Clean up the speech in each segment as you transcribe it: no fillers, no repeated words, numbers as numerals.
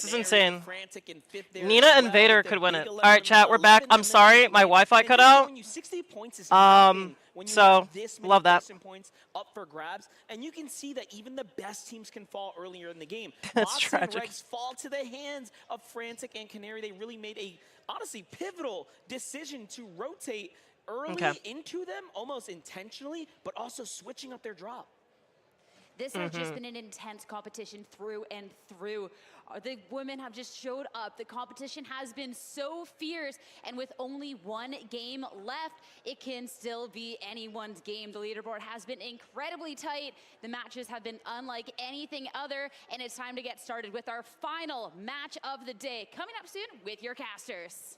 is insane. Nina and Vader could win it. All right, chat, we're back. I'm sorry, my Wi-Fi cut out. So love that. Points up for grabs, and you can see that even the best teams can fall earlier in the game. That's tragic. And Regs fall to the hands of Frantic and Canary. They really made a honestly pivotal decision to rotate early into them, almost intentionally, but also switching up their drop. This has just been an intense competition through and through. The women have just showed up. The competition has been so fierce, and with only one game left, it can still be anyone's game. The leaderboard has been incredibly tight. The matches have been unlike anything other, and it's time to get started with our final match of the day. Coming up soon with your casters.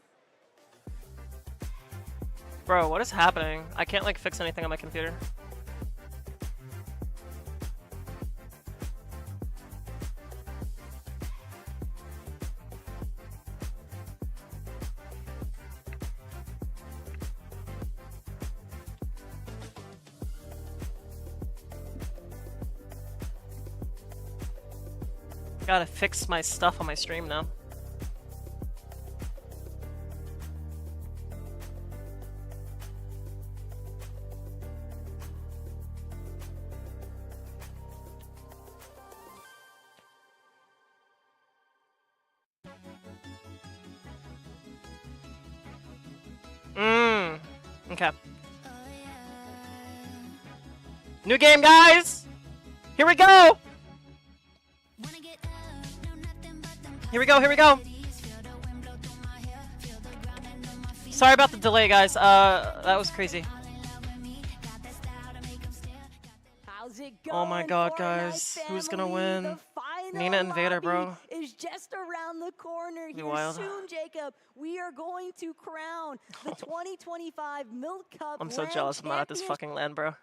Bro, what is happening? I can't like fix anything on my computer. Gotta fix my stuff on my stream now. Okay. New game, guys! Here we go! Here we go, here we go! Sorry about the delay, guys. That was crazy. Oh my god, guys. Who's gonna win? Nina and Vader, bro. Is just around the corner here wild. soon, Jacob. We are going to crown the 2025 Milk Cup. I'm so LAN jealous I'm not at this fucking LAN, bro.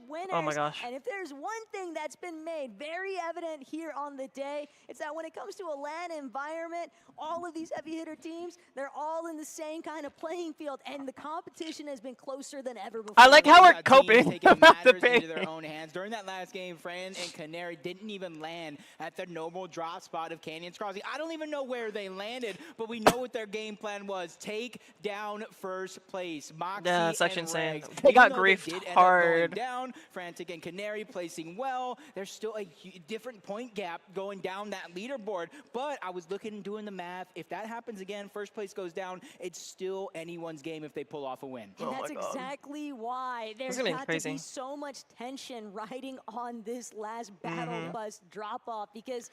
Winners. Oh my gosh. And if there's one thing that's been made very evident here on the day, it's that when it comes to a LAN environment, all of these heavy hitter teams, they're all in the same kind of playing field, and the competition has been closer than ever before. I like how we're coping about the pain. Into their own hands. During that last game, Fran and Canary didn't even land at the normal drop spot of Canyon's Crossing. I don't even know where they landed, but we know what their game plan was. Take down first place. Moxie Yeah, that's actually and insane. Regs. They got Even though griefed did end up hard. going down, Frantic and Canary placing well. There's still a different point gap going down that leaderboard, but I was looking and doing the math. If that happens again, first place goes down, it's still anyone's game if they pull off a win. And that's exactly why there's gonna be got to crazy. be so much tension riding on this last battle bus drop-off, because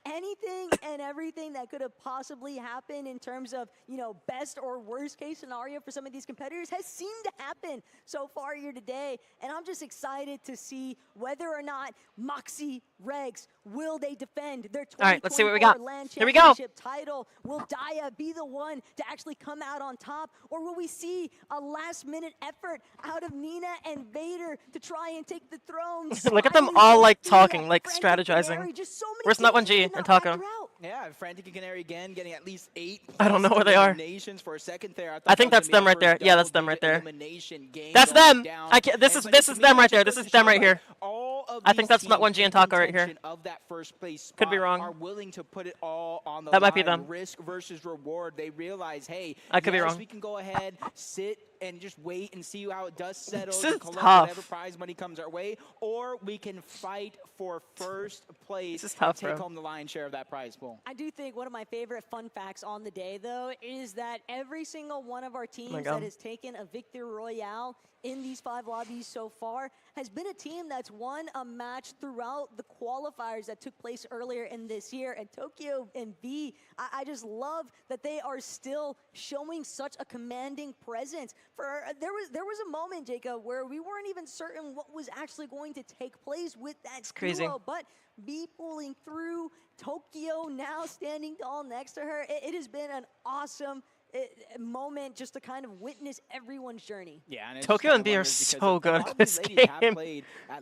anything and everything that could have possibly happened in terms of, you know, best or worst case scenario for some of these competitors has seemed to happen so far here today. And I'm just excited to see whether or not Moxie, Regs, will they defend their 2024 All right, let's see what we got. LAN Here we go. championship title? Will Daya be the one to actually come out on top? Or will we see a last-minute effort out of Nina and Vader to try and take the throne? Look at them all like talking, like strategizing. Where's Nut 1G and Taco? Yeah, Frantic and Canary again getting at least 8 I don't know where they are. eliminations for a second there. I think that's them right there. Yeah, that's them right there. That's them. I can't. This is them right there. This is them right here. I think that's Nut 1G and Taco right here. Of that first place Could be wrong. Are willing to put it all on the That might be line. them. Risk versus reward. They realize, hey, I could be yes, wrong. we can go ahead, sit and just wait and see how it does settle. This to is collect tough. whatever prize money comes our way, or we can fight for first place. This is tough, take bro. home the lion's share of that prize pool. I do think one of my favorite fun facts on the day, though, is that every single one of our teams God. that has taken a victory royale in these 5 lobbies so far has been a team that's won a match throughout the qualifiers that took place earlier in this year. And Tokyo and V, I just love that they are still showing such a commanding presence. There was a moment, Jacob, where we weren't even certain what was actually going to take place with that crazy. duo, but V pulling through, Tokyo now standing tall next to her. It has been an awesome moment just to kind of witness everyone's journey. Yeah, and Tokyo and B are so good at this game.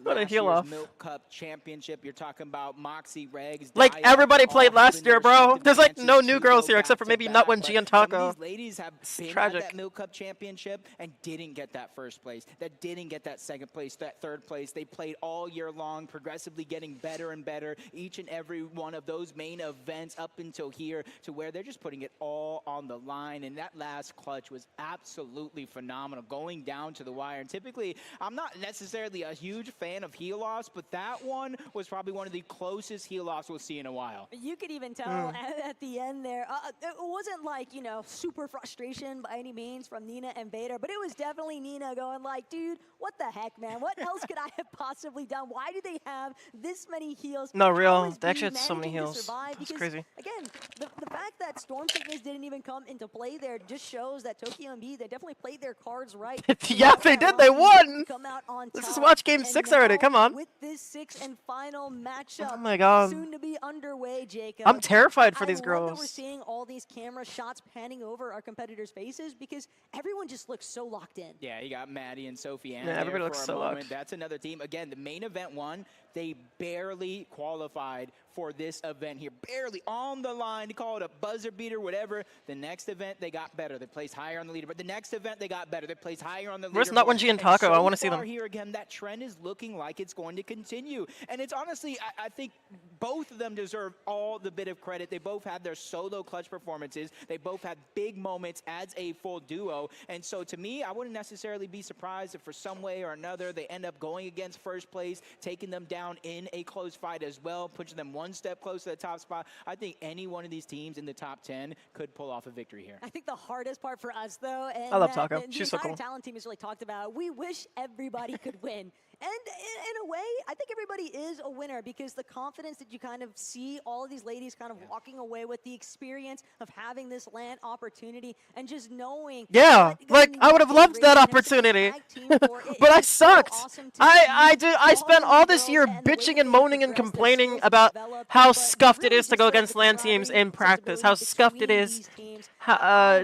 What a heel off. Milk Cup Championship. You're talking about Moxie, Regs, Like, Daya, everybody played all last having year, their bro. respective There's, like, advances no new to girls go here except for maybe back-to-back, Nut1G but and some of Taco. these ladies have been tragic. at that Milk Cup Championship and didn't get that first place, that didn't get that second place, that third place. They played all year long, progressively getting better and better each and every one of those main events up until here, to where they're just putting it all on the line. And that last clutch was absolutely phenomenal, going down to the wire. And typically, I'm not necessarily a huge fan of heel-offs, but that one was probably one of the closest heel-offs we'll see in a while. You could even tell at the end there, it wasn't like, you know, super frustration by any means from Nina and Vader, but it was definitely Nina going like, dude, what the heck, man? What else could I have possibly done? Why do they have this many heals? No, How real. is They actually B had so many managing to heals. survive? That's Because, crazy. Again, the fact that Storm Sickness didn't even come into play there just shows that Tokyo and B, they definitely played their cards right. Yeah, they did. They won. Come out on Let's top. just watch Game And 6 already. now, Come on. With this sixth and final matchup, Oh my God. soon to be underway, Jacob. I'm terrified for I these love that we're girls. seeing all these camera shots panning over our competitors' faces because everyone just looks so locked in. Yeah, you got Maddie and Sophie Ann Yeah, everybody there looks for a so moment. locked. That's another team. Again, the main event won. They barely qualified for this event here. Barely on the line. You call it a buzzer beater, whatever. The next event, they got better. They placed higher on the leaderboard. The next event, they got better. They placed higher on the leaderboard. Where's Nut1G and Taco? I wanna see them. Here again, that trend is looking like it's going to continue. And it's honestly, I think both of them deserve all the bit of credit. They both had their solo clutch performances. They both had big moments as a full duo. And so to me, I wouldn't necessarily be surprised if for some way or another they end up going against first place, taking them down in a close fight as well, pushing them one step closer to the top spot. I think any one of these teams in the top 10 could pull off a victory here. I think the hardest part for us, though, and I love that Taco. the She's so entire cool. talent team has really talked about, we wish everybody could win. And in a way, I think everybody is a winner because the confidence that you kind of see all of these ladies kind of walking away with, the experience of having this LAN opportunity and just knowing. Yeah, what like, goes I would have into loved race that and everything opportunity. tag team for it. But I It's so sucked. awesome to I see spent all all of this these year girls and the way bitching that and they moaning and progressed, their complaining skills about developed, how but scuffed it really is to just go the against LAN teams camaraderie, in practice. How sensibility scuffed it between is these teams.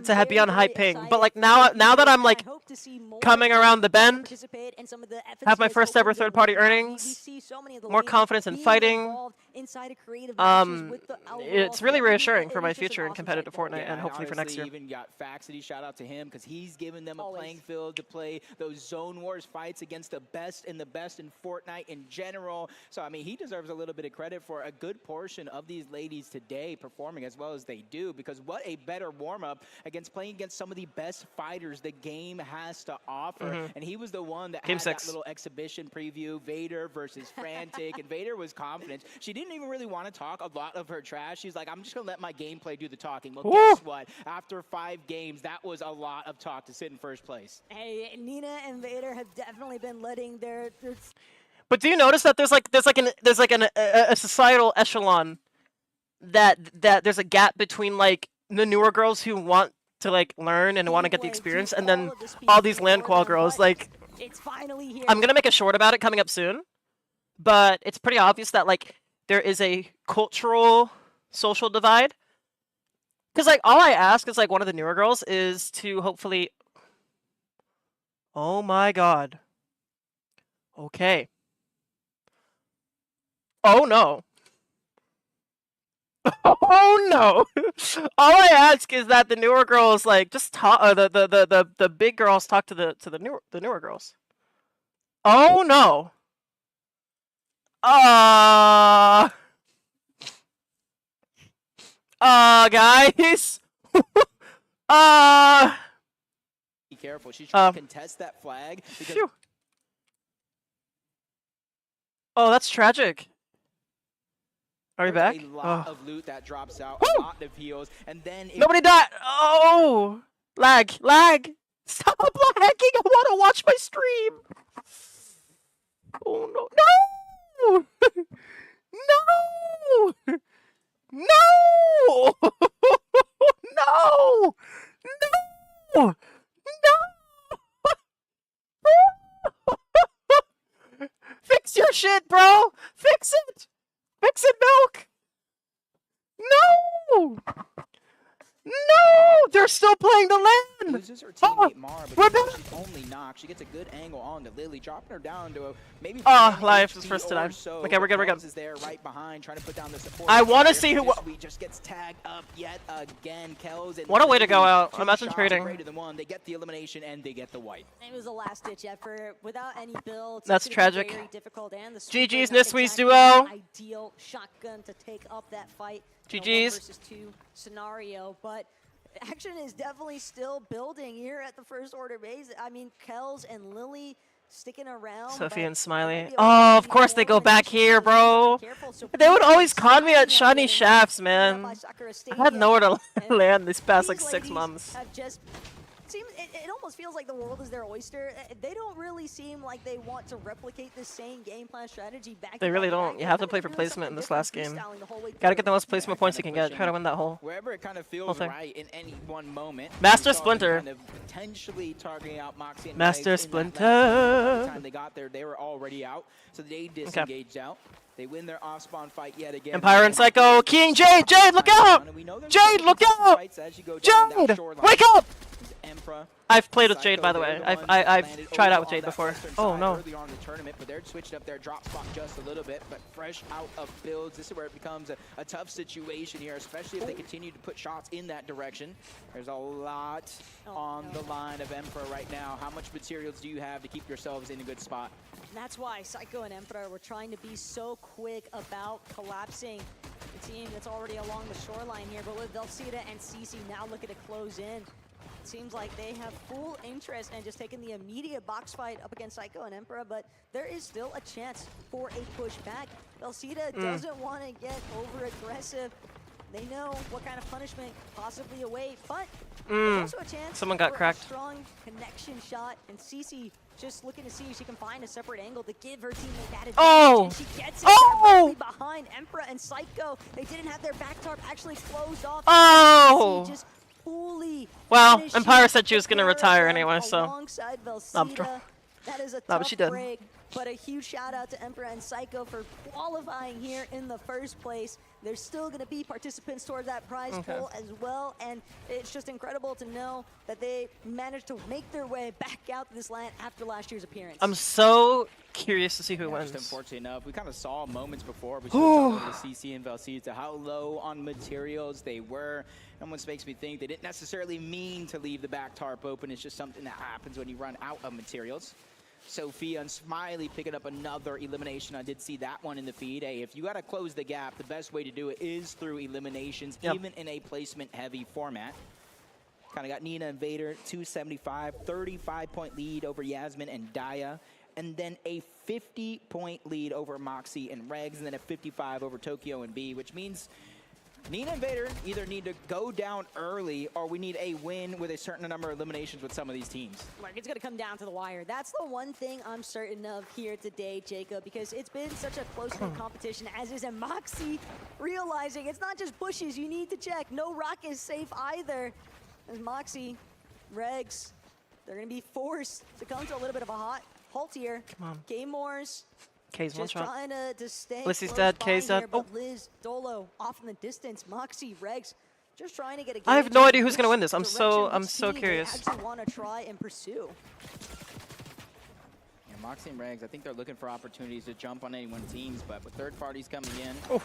to be on high ping. But like now for the that future, I'm like I hope to see more coming around the bend, participate in some of the have my FNCS first ever Open third-party World Cup. We earnings, see so many of the more ladies confidence in being fighting. involved inside of creative matches with the Outlaws. It's really Definitely, reassuring for it my is just an future in awesome competitive sight to Fortnite watch. and hopefully for next year. Even got Faxity, shout out to him because he's given them a Always. playing field to play those zone wars fights against the best in Fortnite in general. So I mean, he deserves a little bit of credit for a good portion of these ladies today performing as well as they do, because what a better warm-up against playing against some of the best fighters the game has to offer. And he was the one that Game had 6. that little exhibition preview, Vader versus Frantic, and Vader was confident. She didn't even really want to talk a lot of her trash. She's like, I'm just going to let my gameplay do the talking. Well, guess what? After 5 games, that was a lot of talk to sit in first place. Hey, Nina and Vader have definitely been letting their But do you notice that there's a societal echelon that there's a gap between like the newer girls who want to like learn and want to get the experience, and then all these LAN qual girls. Like, it's finally here. I'm gonna make a short about it coming up soon, but it's pretty obvious that like there is a cultural, social divide. Because like all I ask is like one of the newer girls is to hopefully. Oh my God. Okay. Oh no. Oh no! All I ask is that the newer girls like just talk. The big girls talk to the newer girls. Oh no! Guys. Be careful. She's trying to contest that flag. Phew. Oh, that's tragic. Are we back? A lot of loot that drops out, a lot of heals, and then Nobody died. Oh, lag. Stop lagging. I want to watch my stream. Oh no! No! No! No! No! Fix your shit, bro. Fix it. Fix it, Milk! No! No! they're still playing the LAN. Loses her teammate Mara, but we're even though back. she's only knocked, she gets a good angle on to Lily, dropping her down to a maybe. Life is first to die. So, Okay, we're good. We're good. Is there right behind, trying to put down the support. I want to see who. We just gets tagged up yet again. Kells and What a way to go out. two Imagine shots trading. greater than one. They get the elimination and they get the wipe. It was a last-ditch effort without any builds. That's It's gonna be tragic. very difficult, and the GG's Sweepers, Niswee's exactly duo. the ideal shotgun to take up that fight. in a GG's. 1 versus 2 scenario, but action is definitely still building here at the first order base. I mean, Kells and Lily sticking around. Sophie but and Smiley. there might be a Oh, of way course they more go back elimination. here, bro. Careful, so They would please always con me at stay shiny out shafts, there. man. By Sakura I had nowhere to Stadium. land these past like These 6 ladies months. have just it almost feels like the world is their oyster. They don't really seem like they want to replicate the same game plan strategy back. They really back. don't. You They're have to kinda play for doing placement in something this different, last game. freestyling the whole way Gotta through. get the most placement points you can get. pushing Try to win that hole. Wherever it kind of Whole feels thing. right in any one moment. Master We saw them Splinter. Kind of potentially targeting out Moxie and Master Meg's in that last Splinter. By the time they got there, they were already out, so they disengaged out. They win their off-spawn fight yet again. Empire and Psycho. King Jade. Jade, look out! Jade, look out! Jade, wake up! Emperor. I've played with Jade, by the way. I've tried out with Jade before. Oh no. Early on in the tournament, but they're switching up their drop spot just a little bit. But fresh out of builds, this is where it becomes a tough situation here, especially if they continue to put shots in that direction. There's a lot on the line of Emperor right now. How much materials do you have to keep yourselves in a good spot? That's why Psycho and Emperor were trying to be so quick about collapsing the team that's already along the shoreline here. But with Velcita and Cece now looking to close in, it seems like they have full interest in just taking the immediate box fight up against Psycho and Emperor. But there is still a chance for a pushback. Velcita doesn't want to get over-aggressive. They know what kind of punishment possibly await, but there's also a chance Someone got for cracked. a strong connection shot, and Cece just looking to see if she can find a separate angle to give her teammate that advantage. Oh! And she gets it Oh! directly behind Emperor and Psycho. They didn't have their back tarp actually closed off. Oh! Cece just fully Well, finishes Empire said she was gonna the retire pair of anyway, them so. alongside I'm Velcita. That is a No, but tough she did. break. But a huge shout out to Emperor and Psycho for qualifying here in the first place. There's still going to be participants toward that prize pool as well. And it's just incredible to know that they managed to make their way back out to this land after last year's appearance. I'm so curious to see who Just wins. unfortunate enough, we kind of saw moments before we switched over to CC and Velcita how low on materials they were. Almost makes me think they didn't necessarily mean to leave the back tarp open. It's just something that happens when you run out of materials. Sophia and Smiley picking up another elimination. I did see that one in the feed. Hey, if you got to close the gap, the best way to do it is through eliminations, even in a placement-heavy format. Kind of got Nina and Vader, 275, 35-point lead over Yasmin and Daya, and then a 50-point lead over Moxie and Regs, and then a 55 over Tokyo and B, which means Nina and Vader either need to go down early or we need a win with a certain number of eliminations with some of these teams. Like, it's going to come down to the wire. That's the one thing I'm certain of here today, Jacob, because it's been such a close-knit competition, as is, and Moxie realizing it's not just bushes you need to check. No rock is safe either. As Moxie, Regs, they're going to be forced to come to a little bit of a halt here. Come on. Game Wars. K's one Just shot. trying to stay Lissy's close dead, by K's here, dead. but Liz, Dolo off in the distance. Moxie, Regs, just trying to get a I have gauge no on idea who's gonna which win this. I'm so direction, which team curious. They actually want to try and pursue. Yeah, Moxie and Regs, I think they're looking for opportunities to jump on anyone's teams, but with third parties coming in,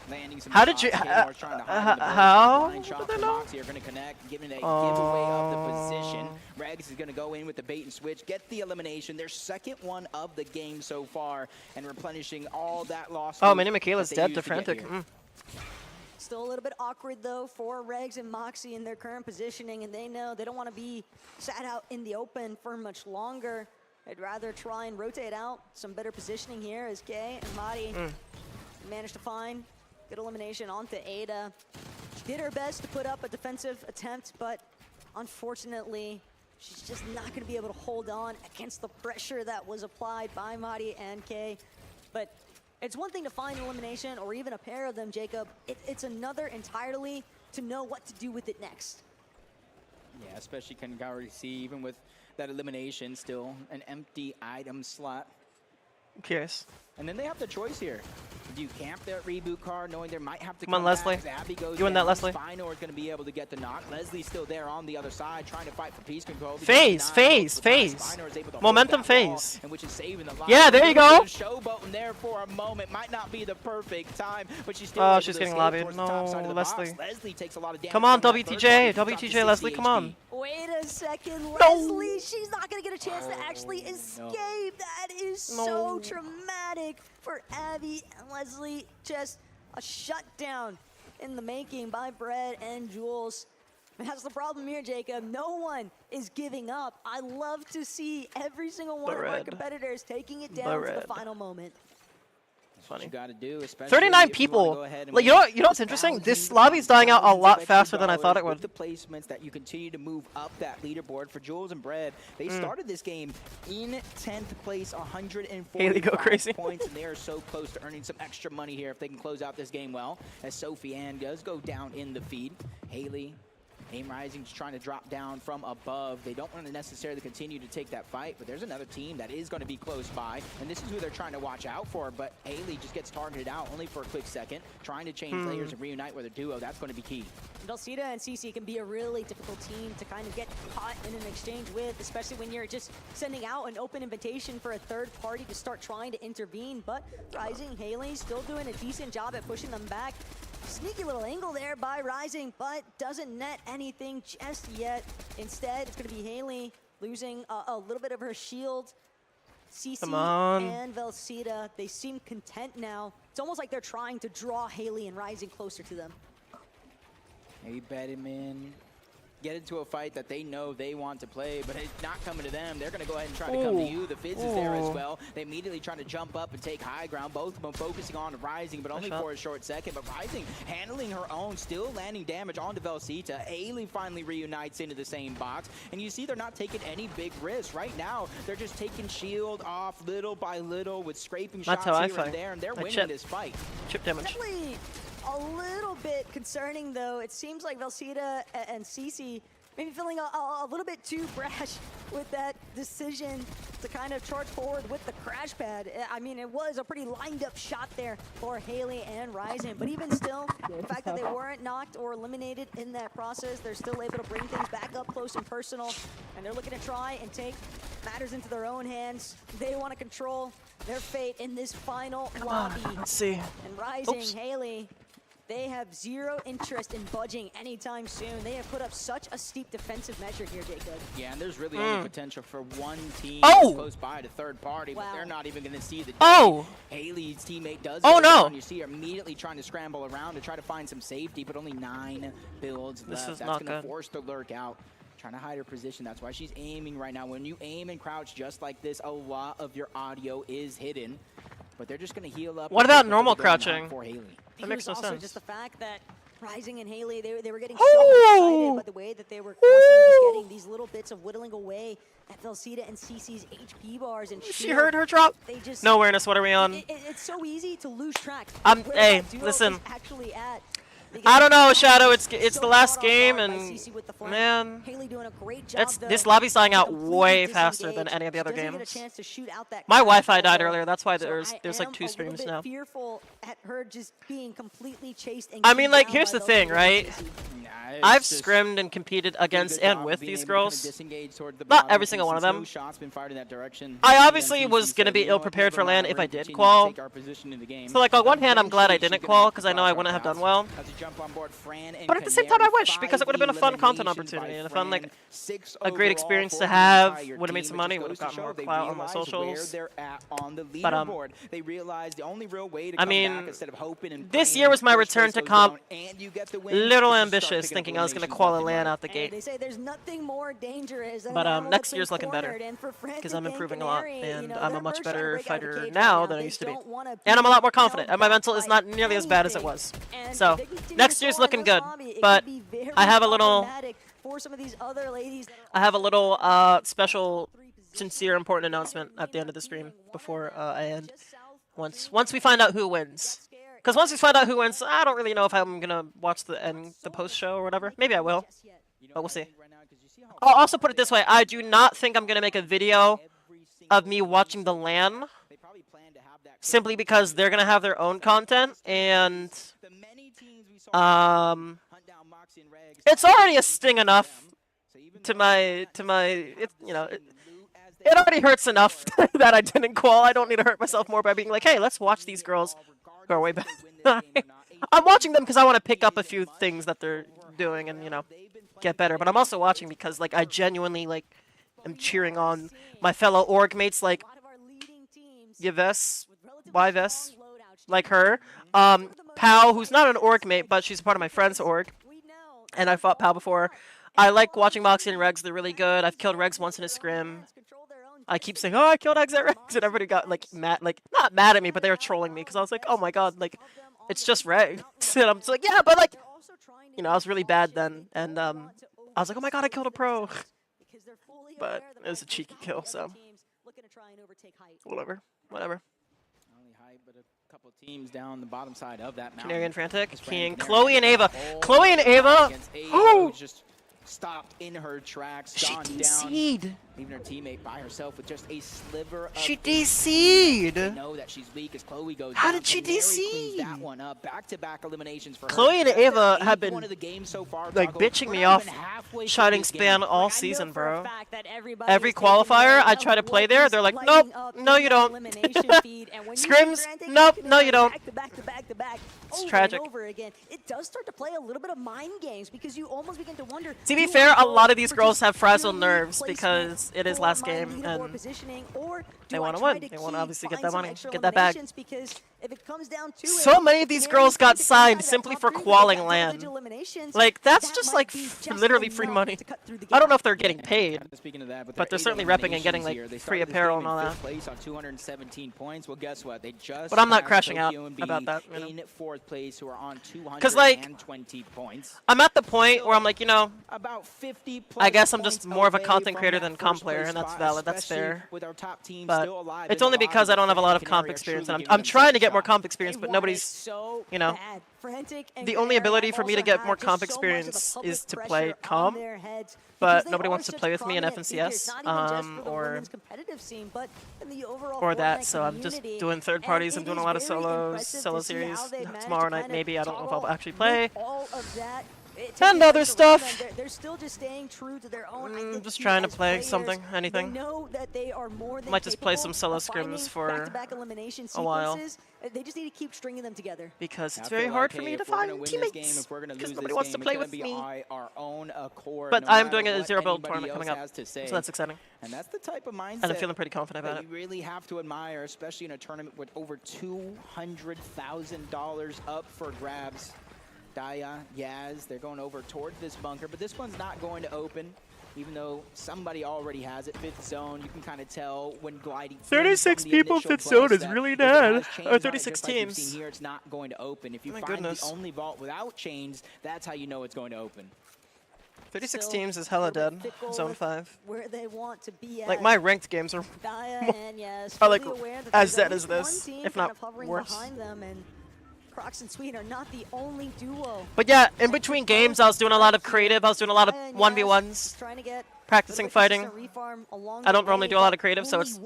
landing some How did shots, you- K-More's trying to hide in the bush. how Blind did shots they from know? Moxie are going to connect, giving a giveaway of the position. Regs is going to go in with the bait and switch, get the elimination, their second one of the game so far, and replenishing all that loss. Oh, Mini Michaela's dead to get Frantic. here. Still a little bit awkward, though, for Regs and Moxie in their current positioning, and they know they don't want to be sat out in the open for much longer. They'd rather try and rotate out some better positioning here as Kay and Mari managed to find good elimination onto Ada. She did her best to put up a defensive attempt, but unfortunately, she's just not going to be able to hold on against the pressure that was applied by Mari and Kay. But it's one thing to find elimination or even a pair of them, Jacob. It's another entirely to know what to do with it next. Yeah, especially can already see, even with that elimination, still an empty item slot. I'm curious. And then they have the choice here. Do you camp that reboot car, knowing there might have to Come on, come Leslie. back? Abby goes You win that, down. Leslie. Spino is going to be able to get the knock. Leslie's still there on the other side, trying to fight for piece control. Phase. Spino is able to Momentum hold that wall, phase. and which is saving the life. Yeah, there you go. Showboating there for a moment. Might not be the perfect time, but she's still Oh, able she's to getting escape lobbied. towards the top No, side of the Leslie. box. Leslie takes a lot of damage. Come on, from that third WTJ. party. Drops to WTJ, Leslie, 60 come on. HP. Wait a second, Leslie. She's not going to get a chance to actually escape. That is so traumatic for Abby and Leslie. Just a shutdown in the making by Brett and Jules. And that's the problem here, Jacob. No one is giving up. I love to see every single one of our competitors taking it down to the final moment. Funny. You gotta do, especially 39 if you wanna people. go ahead and Like, you know what's interesting? This lobby's dying out a lot faster than I thought it would. With the placements that you continue to move up that leaderboard for Jules and Bread, they started this game in 10th place, 145 Haley go crazy. points, and they are so close to earning some extra money here if they can close out this game well. As Sophie Ann does go down in the feed. Haley, Aim Rising just trying to drop down from above. They don't want to necessarily continue to take that fight, but there's another team that is going to be close by, and this is who they're trying to watch out for, but Haley just gets targeted out only for a quick second, trying to change players and reunite with a duo. That's going to be key. Velcita and CC can be a really difficult team to kind of get caught in an exchange with, especially when you're just sending out an open invitation for a third party to start trying to intervene, but Rising, Haley still doing a decent job at pushing them back. Sneaky little angle there by Rising, but doesn't net anything just yet. Instead, it's going to be Haley losing a little bit of her shield. CC and Velcita, they seem content now. It's almost like they're trying to draw Haley and Rising closer to them. Maybe bet him in. Get into a fight that they know they want to play, but it's not coming to them. They're going to go ahead and try to come to you. The Fizz is there as well. They immediately try to jump up and take high ground. Both of them focusing on Rising, but only for a short second. But Rising handling her own, still landing damage onto Velcita. Haley finally reunites into the same box. And you see they're not taking any big risks. Right now, they're just taking shield off little by little with scraping shots here and there. And they're winning this fight. Chip damage. Definitely a little bit concerning, though. It seems like Velcita and CC maybe feeling a little bit too brash with that decision to kind of charge forward with the crash pad. I mean, it was a pretty lined up shot there for Haley and Rising, but even still, the fact that they weren't knocked or eliminated in that process, they're still able to bring things back up close and personal, and they're looking to try and take matters into their own hands. They want to control their fate in this final lobby. Let's see. And Rising, Haley, they have zero interest in budging anytime soon. They have put up such a steep defensive measure here, Jacob. Yeah, and there's really only potential for one team close by to third party, but they're not even going to see the day. Haley's teammate does go down. You see her immediately trying to scramble around to try to find some safety, but only 9 builds left. That's going to force the lurk out. Trying to hide her position. That's why she's aiming right now. When you aim and crouch just like this, a lot of your audio is hidden. But they're just going to heal up. What about normal crouching? For Haley. That makes no sense. Just the fact that Rising and Haley, they were getting so excited by the way that they were constantly just getting these little bits of whittling away at Velcita and CC's HP bars and She heard her drop. No awareness. What are we on? It's so easy to lose track. Hey, listen. Actually at. I don't know, Shadow. It's the last game, and man, Haley doing a great job, this lobby's dying out way faster than any of the other games. My Wi-Fi died earlier. That's why there's like 2 streams now. Fearful at her just being completely chased. I mean, like, here's the thing, right? I've scrimmed and competed against and with these girls. Not every single one of them. I obviously was going to be ill-prepared for LAN if I did qual. So, like, on one hand, I'm glad I didn't qual because I know I wouldn't have done well. But at the same time, I wish, because it would have been a fun content opportunity and a fun, like, a great experience to have. Would have made some money, would have gotten more clout on my socials. But, I mean, this year was my return to comp. Little ambitious, thinking I was going to qual a LAN out the gate. They say there's nothing more dangerous than But next year's looking better because I'm improving a lot, and I'm a much better fighter now than I used to be. And I'm a lot more confident, and my mental is not nearly as bad as it was. So, next year's looking good, but I have a little special, sincere, important announcement at the end of the stream before I end. Once we find out who wins. Because once we find out who wins, I don't really know if I'm going to watch the post show or whatever. Maybe I will, but we'll see. I'll also put it this way. I do not think I'm going to make a video of me watching the LAN simply because they're gonna have their own content, and The many teams we saw um, hunt down Moxie and Regs, it's already a sting them. enough So even to though my they it, you know, have it, the same loot as they it already had hurts enough before, that I didn't qual. I don't need to hurt myself more by being like, hey, let's watch these girls who are way better. I'm watching them because I want to pick up a few things that they're doing and, you know, get better. But I'm also watching because, like, I genuinely, like, am cheering on my fellow org mates like Yves, Yves, like her. Pal, who's not an org mate, but she's a part of my friend's org. And I fought Pal before. I like watching Moxie and Regs. They're really good. I've killed Regs once in a scrim. I keep saying, oh, I killed X at Regs, and everybody got, like, mad, like, not mad at me, but they were trolling me, because I was like, oh my god, like, it's just Regs. And I'm just like, yeah, but, like, you know, I was really bad then, and, I was like, oh my god, I killed a pro. But it was a cheeky kill, so. Whatever. Only hype, but a couple teams down the bottom side of that mountain. Canary and Frantic, This King, Frantic Chloe and Ava. oh, Chloe and Ava, against Ava, who who's just stopped in her tracks, she gone down, DC'd. leaving her teammate by herself with just a sliver of She ace. They DC'd. know that she's weak as Chloe goes How down. did she Canary DC? cleans that one up. Back-to-back eliminations for Chloe her. and That's their Ava have eighth been, one of the game so far, like, Taco. bitching We're me not off even halfway through Shining this game. Span all season, bro. Every Every qualifier I try to play there, they're like, nope, no you don't. Scrims, nope, no you don't. It's tragic. Over again, it does start to play a little bit of mind games because you almost begin to wonder. To be do fair, I a lot go of these for girls just have frazzled purely nerves placement because it is for last my game leaderboard and positioning, or they do I wanna try win. to They wanna keep, obviously get find that some money, extra get that bag. eliminations? Because if it comes down to So it, many of these Canary girls got Frantic signed inside that simply top for three, but qualling that LAN. double-digit eliminations, Like, that's that just might like be just literally free enough money. to cut through the I don't know gap. if they're getting paid, Speaking of that, but they're certainly repping and getting like free apparel and all that. Place on 217 points. Well, guess what? They just But I'm not passed crashing out Tokyo and B about that, you know. in fourth place, who are on 'Cause, like, 220 points. I'm at the point where I'm like, you know, About 50 plus I guess I'm just points more of a away content from creator that than comp first player, place and that's spot, valid, that's especially fair. with our top team But still alive it's in only the because I lobby. don't have a lot of Frantic comp Canary are experience, truly and giving I'm trying to themselves a get more shot. comp experience, but nobody's, so you know. bad. Frantic and The only Canary ability have for me to also get had more just comp so much of the experience public is to pressure play on comp, their heads but because they nobody are wants to such play with me in prominent figures, FNCS, not even just for the or women's competitive scene, but in the overall or that, Fortnite so I'm just community. doing third And parties. it I'm doing a is lot of very solos, impressive solo to see how series. they've managed Tomorrow to night, kind of maybe. I don't know if I'll toggle actually play. with all of that. And other stuff. They're still just staying true to their own identity Just trying to as play players. something, anything. They know that they are more than Might just play capable some solo of finding scrims for back-to-back elimination a while. sequences. They just need to keep stringing them together. Because it's I very feel hard like, for me hey, to if we're gonna find win this game, teammates if we're gonna because lose nobody this wants to game, play it's with gonna be me. our own accord, But no I'm matter doing a what zero build anybody tournament else coming up, has to say. so that's exciting. And that's the type of mindset And I'm feeling pretty confident about that it. you really have to admire, especially in a tournament with over $200,000 up for grabs. Daya, Yaz, they're going over towards this bunker, but this one's not going to open, even though somebody already has it. Fifth zone, you can kind of tell when gliding. 36 from the people initial fifth zone buzz is that really if it bad. has chains Or on it, 36 just like you've teams. seen here, it's not going to open. If you My find goodness. the only vault without chains, that's how you know it's going to open. 36 Still teams is hella a little dead. bit fickle Zone with 5. Where they want to be at. Like, my ranked games are Daya and yes, are, like, fully aware that as there's dead at as least this, one team if kind not of hovering worse. behind them, and Crocs and Sweet are not the only duo. But yeah, in between games, I was doing a lot of creative. I was doing a lot of Daya and 1v1s. trying to get practicing fighting. I don't normally do a lot of creative, so it's, you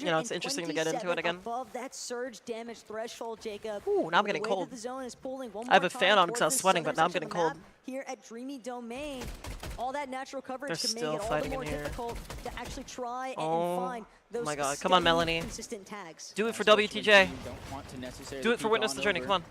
know, it's interesting to get into it again. Above that surge damage threshold, Jacob. Ooh, now I'm The getting way cold. that the zone is pulling one I have more a fan time on because I was towards sweating, the but now I'm southern getting section of cold. the map Here at Dreamy Domain, all that natural coverage They're can make still it all the fighting more in here. difficult to actually try and Oh find those my God. Come on, steady, Melanie. consistent tags. Do it for Especially WTJ. when you don't want to necessarily Do it for keep Witness on the Journey. over. Come on.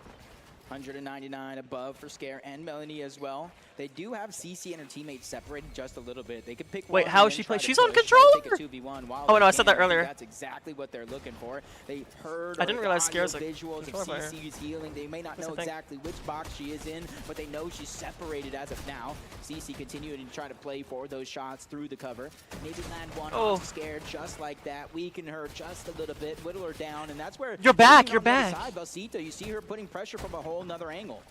199 above for Scare and Melanie as well. They do have CC and her teammates separated just a little bit. They could pick Wait, one how and is then she try playing? to She's on push, try to take a controller? 2v1 while Oh, they no, I said can. that earlier. That's exactly what they're looking for. They heard I didn't realize Scare's a visuals of controller player. CC's healing. They may not That's know the thing. exactly which box she is in, but they know she's separated as of now. CC continuing to try to play for those shots through the cover. Maybe land one off Scare just like that. Weaken her just a little bit, whittle her down, and that's where You're back, looking you're on the other back. side, Valsita, you see her putting pressure from a whole nother angle.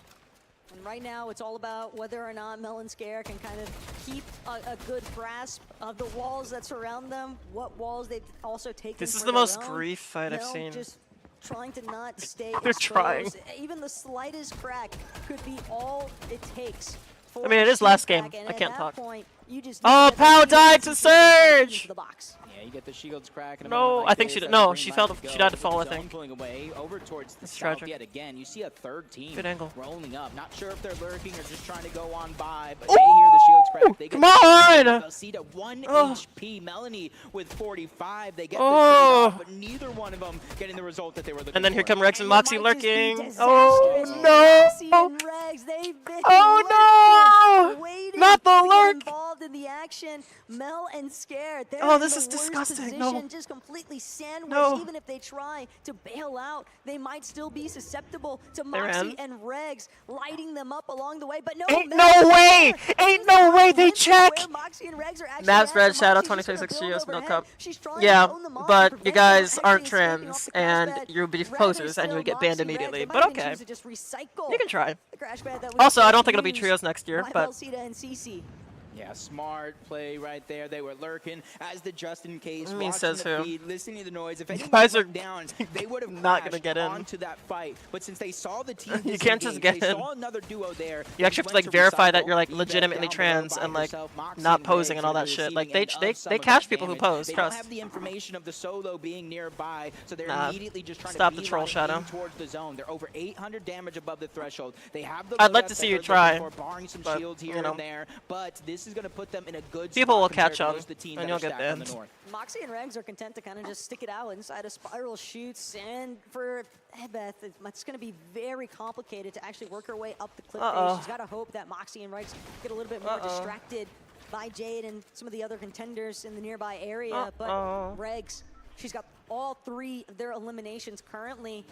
And right now, it's all about whether or not Mel and Scare can kind of keep a good grasp of the walls that surround them, what walls they've also taken. This is for the their most own. grief fight I've Mel seen. Just trying to not stay They're exposed. trying. Even the slightest crack could be all it takes. For I mean, it is a last crack, game. and I at can't that talk. point, you just Oh, know that Pao the died to defense is gonna fight Surge! into the box. Yeah, you get the shields crack. In a No, moment like I think she this, did. that's a No, green she light fell. to She go. died to fall. I Zone think. pulling away over towards the That's south tragic. yet again. You see a third team Good angle. rolling up. Not sure if they're lurking or just trying to go on by, but they hear the shields crack. They get Come on! Velcita 1 Oh. HP. Melanie with 45. They get Oh. the trade off, but neither one of them getting the result that they were looking for. And then here come Rex and And it Moxie might just be lurking. disastrous Oh for no! Moxie and Regs. They've been Oh lurking, no! waiting Not the to get lurk! involved in the action. Mel and Scared. They're Oh, in this the is worst disgusting. No. position, just completely sandwiched. No. Even if they try to bail out, they might still be susceptible to They're Moxie in. and Regs lighting them up along the way. But no, Ain't Mel's no way! there. Ain't This is no way the they glimpse of check! where Moxie and Regs are actually Mavs at, Red but Shadow Moxie's just gonna 2026 build GS no overhead. cup. She's trying Yeah, to zone them off but and you prevent them guys from aren't actually escaping trans off the crash and pad. you would be Rather posers and still you would get Moxie banned and Regs, immediately. they But might even okay. choose to just recycle You can try. the crash pad that was Also, I don't think just it'll be used trios next year, by but Velcita and CC. Yeah, smart play right there. They were lurking as the just in case. I mean, Watching says the who? feed, listening to the noise. If You anyone guys are went down, they would have not gonna get in. onto that fight. But since they saw the team, You can't just disengage, get they in. saw another duo there. You actually have to like verify that you're like legitimately trans and like not posing and all that shit. Like they catch people who pose. They don't Trust. have the information of the solo being nearby, so they're Nah. immediately just trying Stop to the troll beeline shadow. in towards the zone. They're over 800 damage above the threshold. They have the I'd like loadout to that see you they're try, looking for, barring some but, shields you here know. and there. But this is going to put them in a good People spot will compared catch to on, most of the teams and that are you'll get stacked on the banned. north. Moxie and Regs are content to kind of just stick it out inside of spiral shoots, and for Ebeth, it's going to be very complicated to actually work her way up the cliff face. She's got to hope that Moxie and Regs get a little bit more distracted by Jade and some of the other contenders in the nearby area, but Regs, she's got all three of their eliminations currently.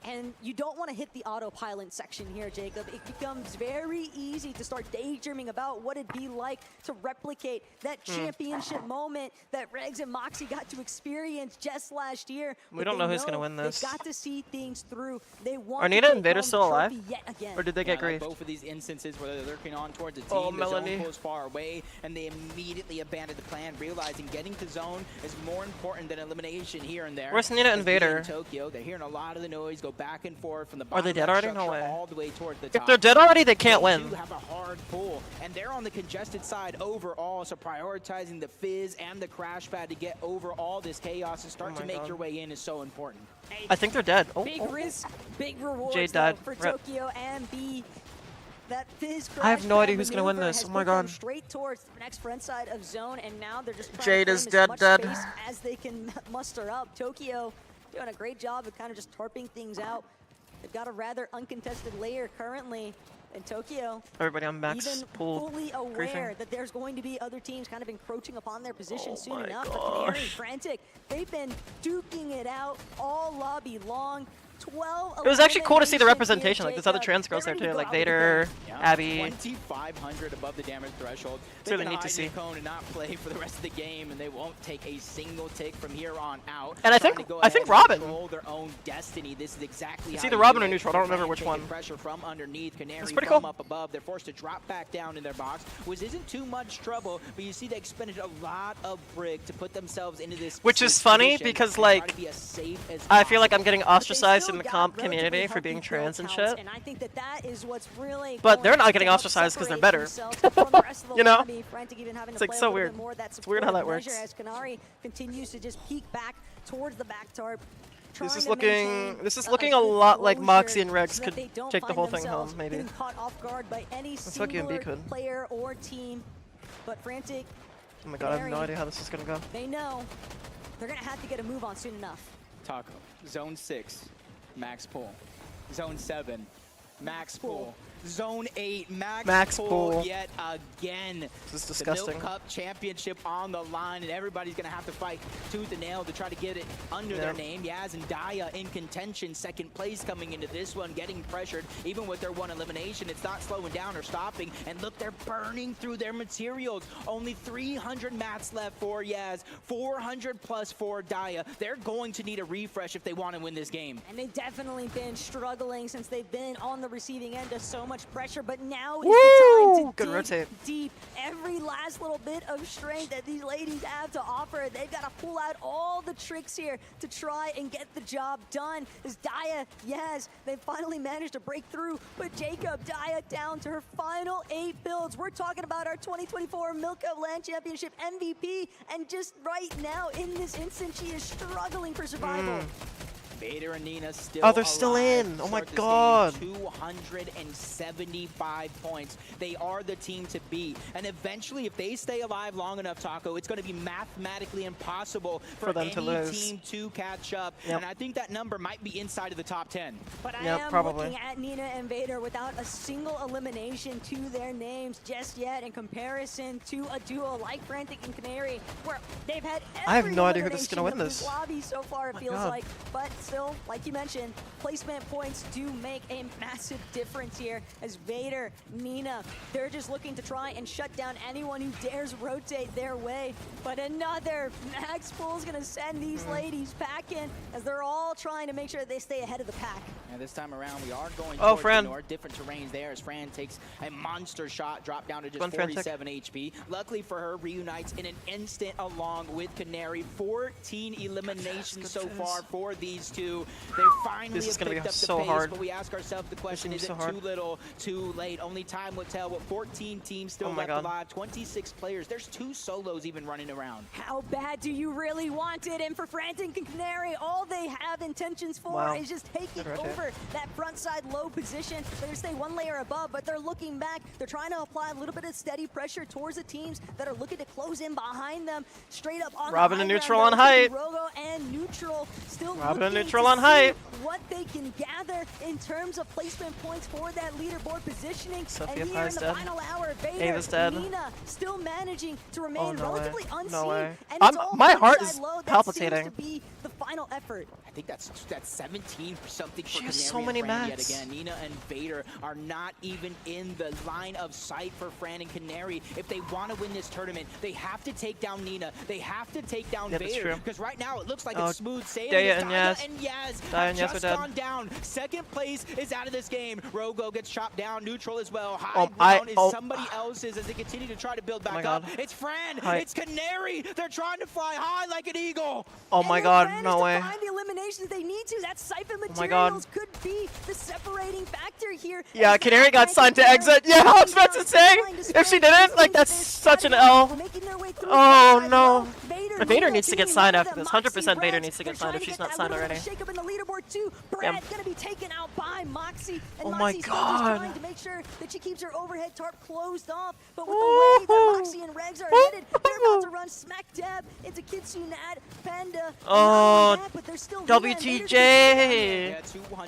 And you don't want to hit the autopilot section here, Jacob. It becomes very easy to start daydreaming about what it'd be like to replicate that championship moment that Regs and Moxie got to experience just last year. We don't know who's gonna win this. They've got to see things through. They want Are Nina to and Vader take still home the alive? trophy yet again. Or did they get Like griefed? both of these instances where they're lurking on towards a team, Oh, the Melanie. zone goes far away, and they immediately abandoned the plan, realizing getting to zone is more important than elimination here and there. Where's Nina and As being Vader? in Tokyo, they're hearing a lot of the noise go back and forth from the Are they bottom dead of that already? No structure way. all the way towards the If top. they're dead already, they can't They win. do have a hard pull, and they're on the congested side overall, so prioritizing the fizz and the crash pad to get over all this chaos and start Oh to my make God. your way in is so important. I think they're dead. Oh, Big risk, big rewards Jade though, died. for Rip. Tokyo and B. That Fizz I have no crash idea pad who's gonna win maneuver this. has Oh my put them God. Straight towards the next front side of zone, and now they're just trying Jade to is claim dead, as much dead. space as they can muster up. Tokyo doing a great job of kind of just tarping things out. They've got a rather uncontested layer currently, and Tokyo everybody on max even pool. fully aware briefing. that there's going to be other teams kind of encroaching upon their position Oh soon my enough. But Canary, gosh. frantic, they've been duking it out all lobby long. 12 It was actually cool to see the eliminations representation. here, Like there's other Jacob. trans girls They're there ready too, to like go out with Vader, a bang. Yeah, Abby. 2,500 above the damage threshold. It's really They can neat to hide see. in the cone and not play for the rest of the game, and they won't take a single tick from here on out. And I Trying think- to go I think ahead and Robin. control their own destiny. This is exactly It's how either you Robin do or it. neutral. I don't Fan remember which taking one. Pressure from underneath. Canary pretty from cool. up above. They're forced to drop back down in their box, which isn't too much trouble. But you see they expended a lot of brick to put themselves into this. Which is this funny position because, and try like, to be as safe as I feel like I'm possible. getting But they ostracized still in the got comp relatively community for healthy being kill trans and counts, shit. And I think that that is what's really But they're going not to getting help ostracized 'cause they're separate better. themselves from the rest of the You know? lobby. Frantic even having It's to like play so a little weird. bit more of that It's weird how that supportive works. measure as Canary continues to just peek back towards the back tarp. This is trying to maintain looking. This is a looking a good lot like closure Moxie and Rex so that could they don't take the find whole thing themselves home, maybe. getting caught off guard by any Tokyo and B singular could. player or team. But Frantic, Oh my god, I have no Canary. idea how this is gonna go. they know they're gonna have to get a move on soon enough. Taco, zone 6, max pull. Zone 7, max pull. Zone 8, max pull pull. yet again. This is The Milk disgusting. Cup Championship on the line, and everybody's going to have to fight tooth and nail to try to get it under their Yep. name. Yaz and Daya in contention, second place coming into this one, getting pressured. Even with their one elimination, it's not slowing down or stopping. And look, they're burning through their materials. Only 300 mats left for Yaz, 400 plus for Daya. They're going to need a refresh if they want to win this game. And they've definitely been struggling since they've been on the receiving end of so much pressure, but now is Woo! the time to Good dig rotate. deep. Every every last little bit of strength that these ladies have to offer. They've got to pull out all the tricks here to try and get the job done. As Daya, yes, they finally managed to break through, but Jacob, Daya down to her final 8 builds. We're talking about our 2024 Milk Cup LAN Championship MVP, and just right now, in this instant, she is struggling for survival. Vader and Nina still Oh, they're still alive. in. Oh my Start this God. game, 275 points. They are the team to beat. And eventually, if they stay alive long enough, Taco, it's going to be mathematically impossible for them to any lose. team to catch up. Yep. And I think that number might be inside of the top 10. But I Yep, am probably. looking at Nina and Vader without a single elimination to their names just yet in comparison to a duo like Frantic and Canary, where they've had every I have no idea who this is gonna elimination win of this. lobby so far, it My feels God. like. But still, like you mentioned, placement points do make a massive difference here as Vader, Nina, they're just looking to try and shut down anyone who dares rotate their way. But another Max Pool is going to send these ladies packing as they're all trying to make sure they stay ahead of the pack. And this time around, we are going Oh, towards Fran. the north. Different terrains there as Fran takes a monster shot, drop down to just Go on, Frantic. 47 HP. Luckily for her, reunites in an instant along with Canary. 14 eliminations so far for these two. They're finally This is gonna be picked up so the pace, hard. but we ask ourselves the question, gonna is be it so hard. too little, too late? Only time will tell. With 14 teams still Oh my left God. alive, 26 players. There's 2 solos even running around. How bad do you really want it? And for Frantic and Canary, all they have intentions for Wow. is just taking Good rotate. over that front side low position. They're gonna stay 1 layer above, but they're looking back. They're trying to apply a little bit of steady pressure towards the teams that are looking to close in behind them. Straight up on Robin the and high neutral ground, on though, height. Rogo and neutral still Robin and looking neutral to on see height. what they can gather in terms of placement points for that leaderboard positioning. Sophia And here in Pye's the dead. final hour, Vader, Ava's dead. Nina still managing to remain no way. relatively unseen. No way. And it's all My heart inside is low. That palpitating. seems to be the final effort. I think that's 17 or something for She has Canary so and many Fran mats. yet again. Nina and Vader are not even in the line of sight for Fran and Canary. If they want to win this tournament, they have to take down Nina. They have to take down Yeah, that's Vader. true. Because right now it looks like Oh, it's smooth sailing. Daya as and Daya Yaz. and Yaz Daya have and Yaz are just dead. gone down. Second place is out of this game. Rogo gets chopped down. Neutral as well. High Oh, ground is somebody else's as they continue to try to build my back God. up. It's Fran. Hi. It's Canary. They're trying to fly high like an eagle. Oh And my they've God, managed no to way. find the eliminations they need to. That siphon Oh my God. materials could be the separating factor here. Yeah, As Canary got Frantic signed to Canary exit. Yeah, I was about to say, trying to if spread she didn't, like, these that's things, such an they're L. making their way through Oh, the no. side. Vader Nina needs to get doing signed well after with this. the 100% Moxie Vader Reds. needs to They're get signed trying if to she's get not that signed little bit already. of shake up in the leaderboard too. Brad's gonna be taken out by Moxie, and Oh my Moxie's still just God. trying to make sure that she keeps her overhead tarp closed off. But with the way that Woohoo. Moxie and Regs are headed, they're about to run smack dab into Kitsunat, Panda. and not Oh, only that, but they're still Nina and Vader's gonna stay down there. Yeah,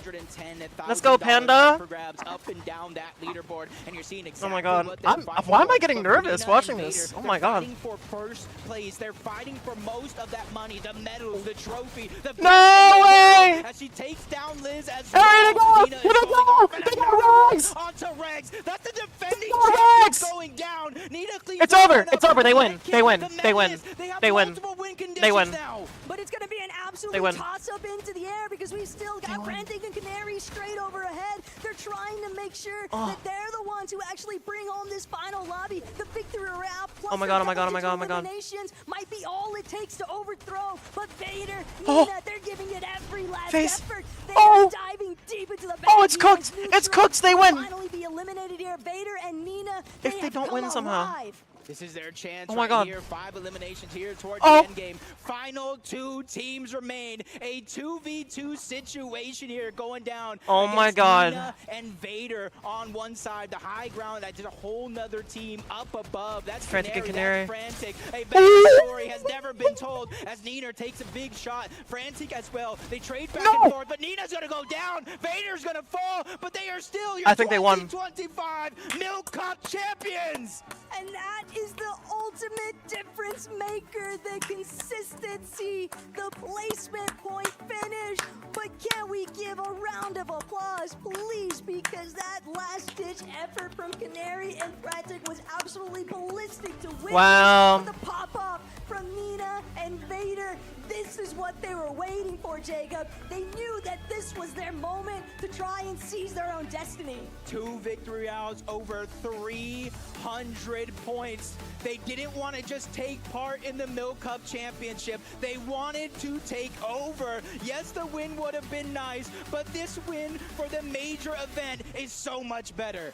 210,000 Let's go, Panda. for grabs up and down that leaderboard, and you're seeing Oh exactly my God. what they're I'm- fighting why am I for. getting But for nervous Nina watching and this? Vader, Oh my they're God. fighting for first place. They're fighting for most of that money, the medals, the trophy, the best No in the way! world, as she takes down Liz as Hurry, well. they go! Nina is They going go! off, and They go, another Regs! one onto Regs. That's the defending Go, champion Regs! going down. Nina cleans It's the over. line up It's over. They with win. that They kick. win. The They win. madness. They have They win. multiple win conditions They win. now. But it's going to be an They win. absolute toss-up into the air because we've still got Frantic and Canary straight over ahead. They're trying to make sure that they're the ones who actually bring home this final lobby. The victory route plus Oh my God, their oh my God, oh my double-digit God, oh my God. eliminations might be all it takes to overthrow. But Vader, Oh. Nina, they're giving it every last Face. effort. They Oh. are diving deep into the Oh, it's back. cooked. It's cooked. They win. Finally be eliminated here. Vader and Nina, If they have don't come win somehow. alive. This is their chance Oh my right God. here. 5 eliminations here towards Oh. the end game. Final 2 teams remain. A 2v2 situation here going down. Oh my against God. Nina and Vader on one side. The high ground. That's just a whole nother team up above. That's Frantic and Canary. Canary. That's Frantic. A better story has never been told as Nina takes a big shot. Frantic as well. They trade back and forth, but Nina's going to go down. Vader's going to fall, but they are still your I think they won. 2025 Milk Cup champions. And that is the ultimate difference maker, the consistency, the placement point finish. But can we give a round of applause, please? Because that last-ditch effort from Canary and Frantic was absolutely ballistic to win. Wow. The pop-up from Nina and Vader, this is what they were waiting for, Jacob. They knew that this was their moment to try and seize their own destiny. 2 victory rounds, over 300 points. They didn't want to just take part in the Milk Cup Championship. They wanted to take over. Yes, the win would have been nice, but this win for the major event is so much better.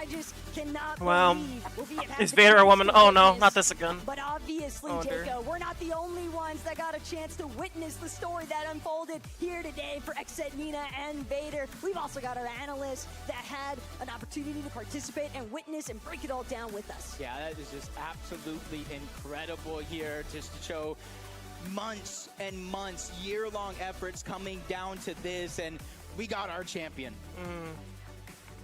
I just cannot Wow. believe we have had Is the Vader a chance woman? to Oh no, witness. not this again. But obviously, Oh, dear. Jacob, we're not the only ones that got a chance to witness the story that unfolded here today for Xset, Nina, and Vader. We've also got our analysts that had an opportunity to participate and witness and break it all down with us. Yeah, that is just absolutely incredible here, just to show months and months, year-long efforts coming down to this, and we got our champion.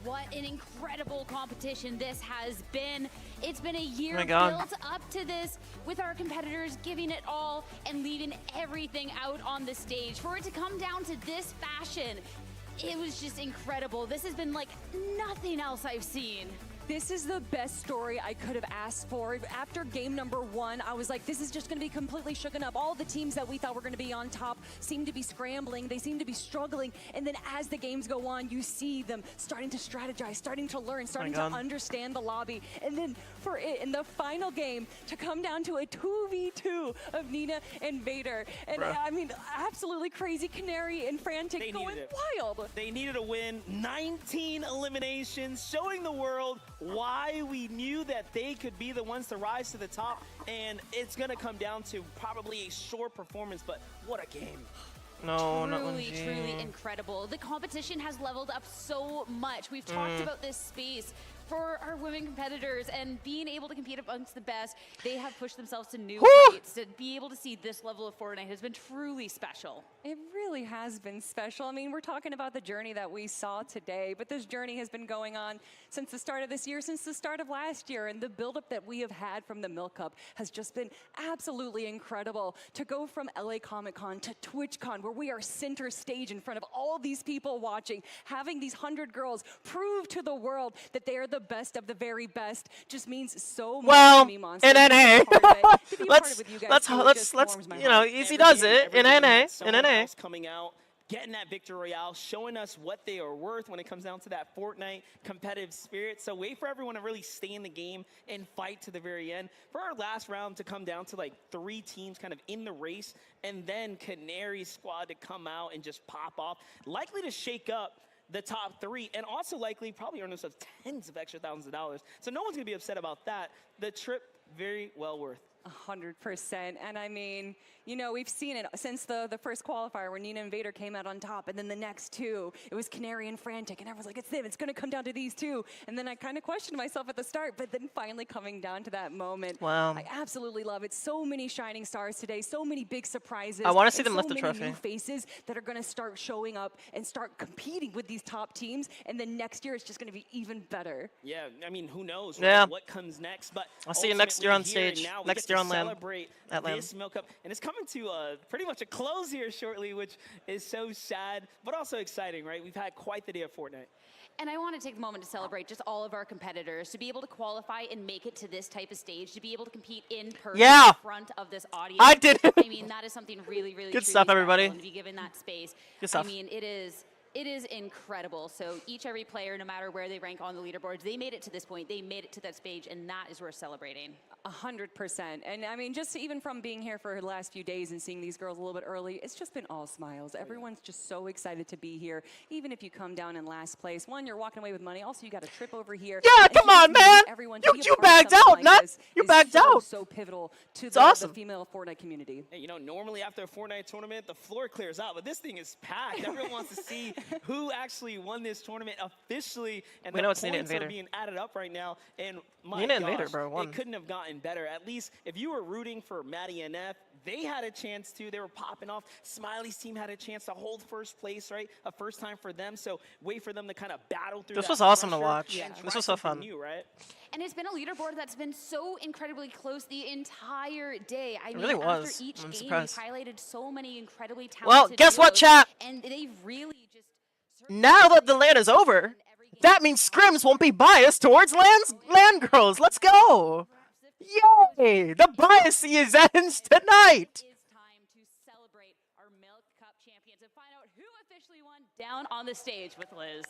What an incredible competition this has been. It's been a year my God. built up to this with our competitors giving it all and leaving everything out on the stage. For it to come down to this fashion, it was just incredible. This has been like nothing else I've seen. This is the best story I could have asked for. After game number 1, I was like, this is just going to be completely shooken up. All the teams that we thought were going to be on top seem to be scrambling. They seem to be struggling. And then as the games go on, you see them starting to strategize, starting to learn, starting to God. understand the lobby. And then for it, in the final game, to come down to a 2v2 of Nina and Vader. And Bruh. I mean, absolutely crazy. Canary and Frantic They going needed it. wild. They needed a win, 19 eliminations, showing the world why we knew that they could be the ones to rise to the top. And it's going to come down to probably a short performance, but what a game. No, not one. Truly incredible. The competition has leveled up so much. We've talked about this space for our women competitors and being able to compete amongst the best. They have pushed themselves to new heights. To be able to see this level of Fortnite has been truly special. It really has been special. I mean, we're talking about the journey that we saw today, but this journey has been going on since the start of this year, since the start of last year, and the buildup that we have had from the Milk Cup has just been absolutely incredible. To go from LA Comic Con to TwitchCon, where we are center stage in front of all these people watching, having these 100 girls prove to the world that they are the best of the very best, just means so much Well, to me, Monster. in NA. Let's you know, easy does it in NA. In NA. Coming out, getting that victory royale, showing us what they are worth when it comes down to that Fortnite competitive spirit. So wait for everyone to really stay in the game and fight to the very end. For our last round to come down to like 3 teams kind of in the race, and then Canary's squad to come out and just pop off, likely to shake up the top 3, and also likely probably earn themselves tens of extra thousands of dollars. So no one's gonna be upset about that. The trip, very well worth. 100%. And I mean, you know, we've seen it since the first qualifier where Nina and Vader came out on top, and then the next 2, it was Canary and Frantic, and everyone's like, it's them, it's going to come down to these 2. And then I kind of questioned myself at the start, but then finally coming down to that moment. Wow. I absolutely love it. So many shining stars today, so many big surprises. I wanna see and them lift the so many trophy. new faces that are going to start showing up and start competing with these top teams, and then next year it's just going to be even better. Yeah, I mean, who knows Yeah. what comes next? But I'll see you next year on ultimately here and stage, now we next get year to on LAN. Celebrate At LAN. this Milk Cup, and it's coming to pretty much a close here shortly, which is so sad, but also exciting, right? We've had quite the day of Fortnite. And I want to take a moment to celebrate just all of our competitors, to be able to qualify and make it to this type of stage, to be able to compete in person Yeah. in front of this audience. I did it. I mean, that is something really, really Good truly stuff, special, everybody. and to be given that space. Good stuff. I mean, it is incredible. So every player, no matter where they rank on the leaderboards, they made it to this point. They made it to that stage, and that is worth celebrating. 100%. And I mean, just even from being here for the last few days and seeing these girls a little bit early, it's just been all smiles. Everyone's just so excited to be here. Even if you come down in last place, one, you're walking away with money. Also, you got a trip over here. Yeah, And come just on, meeting man. everyone You- to be a you part of bagged something out, like Nut. this You is bagged so, out. So pivotal to awesome. the female Fortnite community. And, you know, normally after a Fortnite tournament, the floor clears out, but this thing is packed. Everyone wants to see who actually won this tournament officially, and We the know it's Nina points and are Vader. being added up right now. And my Nina and gosh, Vader, bro, won. it couldn't have gotten better. At least if you were rooting for Maddie and F, they had a chance to. They were popping off. Smiley's team had a chance to hold first place, right? A first time for them. So wait for them to kind of battle through. This that was awesome to pressure watch. and This try was so something fun. New, right? And it's been a leaderboard that's been so incredibly close the entire day. I mean, really was. after each I'm game, surprised. we've highlighted so many incredibly talented Well, guess what, duos, chat? And they really just... Now that the LAN is over, that means scrims won't be biased towards LAN girls. Let's go. Yay! The bias ends tonight. It is time to celebrate down on the stage with Liz.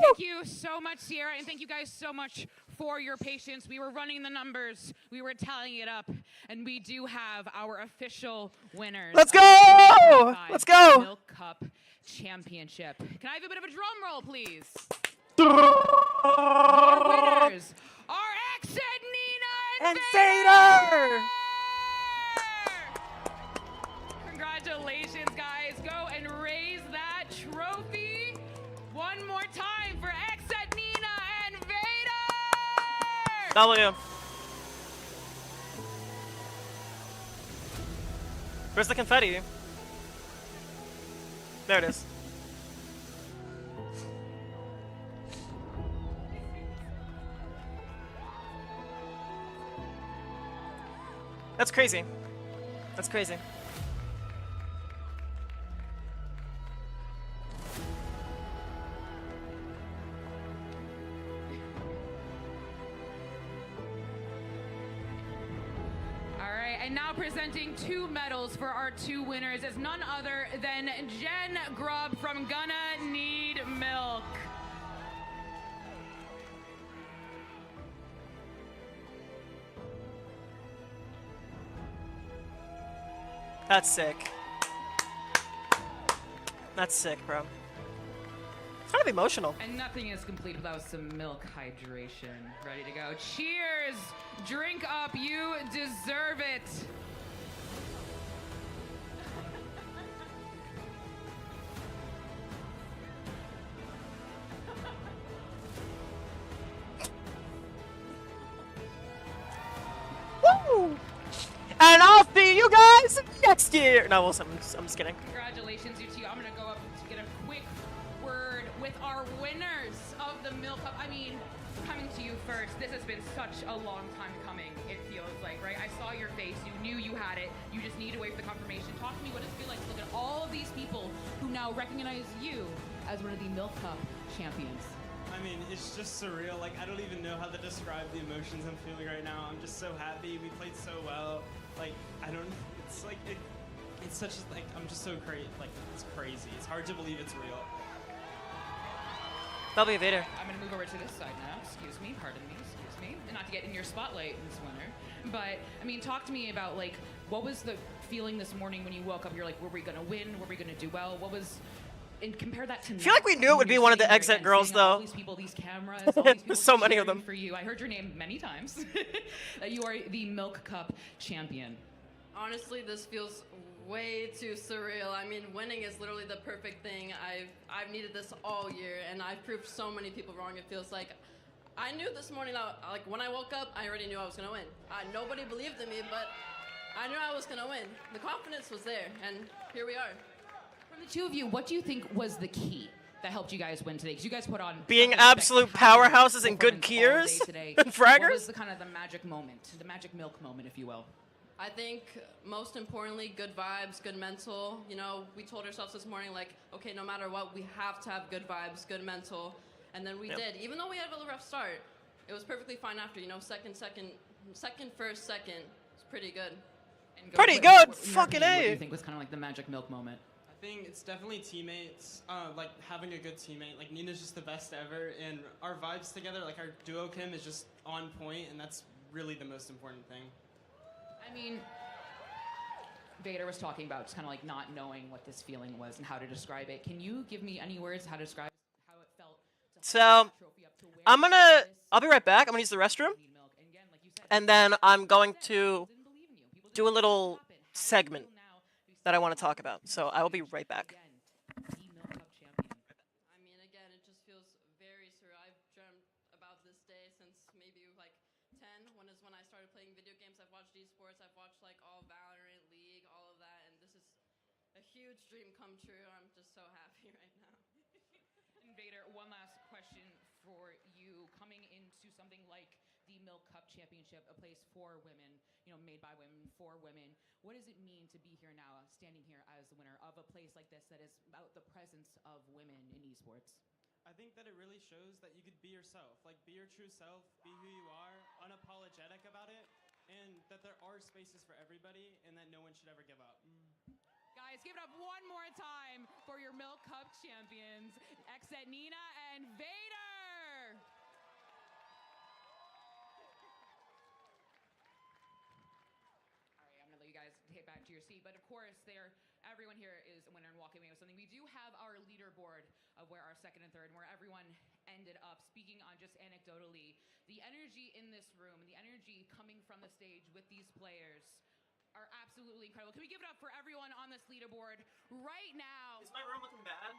Thank you so much, Sierra, and thank you guys so much for your patience. We were running the numbers, we were tallying it up, and we do have our official winners. Let's go! Let's go! Milk Cup Championship. Can I have a bit of a drum roll, please? Our winners are X and Nina and Vader! Congratulations, guys. Go and raise that trophy one more time for X and Nina and Vader! W. Where's the confetti? There it is. That's crazy. That's crazy. And now presenting 2 medals for our 2 winners is none other than Jen Grubb from Gonna Need Milk. That's sick. That's sick, bro. It's kind of emotional. And nothing is complete without some milk hydration. Ready to go. Cheers! Drink up, you deserve it. Woo! And I'll see you guys next year. No, I'm just kidding. Congratulations, you two. I'm gonna go up to get a quick word with our winners of the Milk Cup. I mean, coming to you first, this has been such a long time coming, it feels like, right? I saw your face, you knew you had it, you just need to wait for the confirmation. Talk to me what it feels like to look at all of these people who now recognize you as one of the Milk Cup champions. I mean, it's just surreal. Like, I don't even know how to describe the emotions I'm feeling right now. I'm just so happy. We played so well. Like, I don't, it's like, it's such, like, I'm just so crazy. Like, it's crazy. It's hard to believe it's real. W Vader. I'm gonna move over to this side now. Excuse me, pardon me, excuse me. And not to get in your spotlight, Miss Winner. But, I mean, talk to me about, like, what was the feeling this morning when you woke up? You're like, were we gonna win? Were we gonna do well? What was, and compare that to I feel like we knew it would be one of the exit girls, though. All these people, these cameras, all these people So many of cheering them. for you. I heard your name many times. That you are the Milk Cup champion. Honestly, this feels way too surreal. I mean, winning is literally the perfect thing. I've needed this all year, and I've proved so many people wrong. It feels like I knew this morning, like when I woke up, I already knew I was gonna win. Nobody believed in me, but I knew I was gonna win. The confidence was there, and here we are. From the two of you, what do you think was the key that helped you guys win today? Because you guys put on Being such a absolute spectacular powerhouses and good performance kiers all day today. and fraggers? What was the kind of the magic moment, the magic milk moment, if you will? I think most importantly, good vibes, good mental. You know, we told ourselves this morning, like, okay, no matter what, we have to have good vibes, good mental. And then we did. Even though we had a rough start, it was perfectly fine after. You know, second, first, second. It's pretty good. And Pretty good. What, Fucking what do A. you think was kind of like the magic milk moment? I think it's definitely teammates, like having a good teammate. Like, Nina's just the best ever, and our vibes together, like our duo chem is just on point, and that's really the most important thing. I mean, Vader was talking about just kind of like not knowing what this feeling was and how to describe it. Can you give me any words how to describe how it felt to So, hold that trophy up to wear I'll be right back. I'm gonna use the restroom, Need milk. And again, like you said, and then I'm going to people didn't believe in you. People do a didn't little believe it happened. How do you segment feel now to be that I want to talk about. So I will be right back. again, the Milk Cup champion? I mean, again, it just feels very surreal. I've dreamt about this day since maybe like 10, when I started playing video games. I've watched esports, I've watched like all Valorant, League, all of that, and this is a huge dream come true. I'm just so happy right now. And Vader, one last question for you. Coming into something like the Milk Cup Championship, a place for women, you know, made by women, for women, what does it mean to be here now, standing here as the winner of a place like this that is about the presence of women in esports? I think that it really shows that you could be yourself. Like, be your true self, be who you are, unapologetic about it, and that there are spaces for everybody, and that no one should ever give up. Guys, guys, give it up one more time for your Milk Cup champions, Exet Nina and Vader. All right, I'm gonna let you guys get back to your seat, but of course, everyone here is a winner and walking away with something. We do have our leaderboard of where our second and third, and where everyone ended up. Speaking on just anecdotally, the energy in this room and the energy coming from the stage with these players are absolutely incredible. Can we give it up for everyone on this leaderboard right now? Is my room looking bad?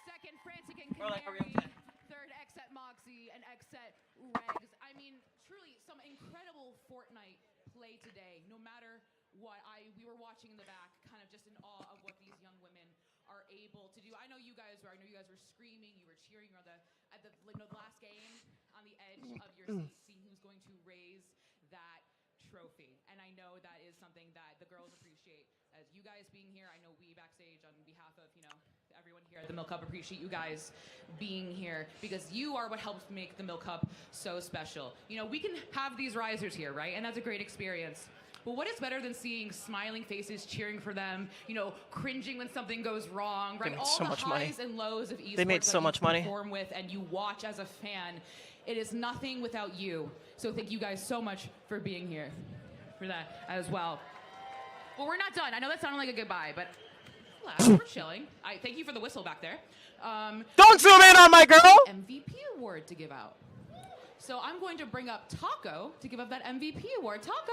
Second, Frantic and Or, like, are we Canary. okay? Third, Exet Moxie and Exet Regs. I mean, truly some incredible Fortnite play today. No matter what, we were watching in the back, kind of just in awe of what these young women are able to do. I know you guys were screaming, you were cheering at the last game on the edge of your seat, seeing who's going to raise that trophy. And I know that is something that the girls appreciate. As you guys being here, I know we backstage on behalf of, everyone here at the Milk Cup appreciate you guys being here, because you are what helps make the Milk Cup so special. We can have these risers here, right? And that's a great experience. But what is better than seeing smiling faces cheering for them, cringing when something goes wrong, right? All so the much highs money. and lows of esports They made so that much you money. perform with and you watch as a fan. It is nothing without you. So thank you guys so much for being here for that as well. Well, we're not done. I know that sounded like a goodbye, but relax, we're chilling. I thank you for the whistle back there. Don't zoom in on my girl! MVP award to give out. So I'm going to bring up Taco to give up that MVP award. Taco!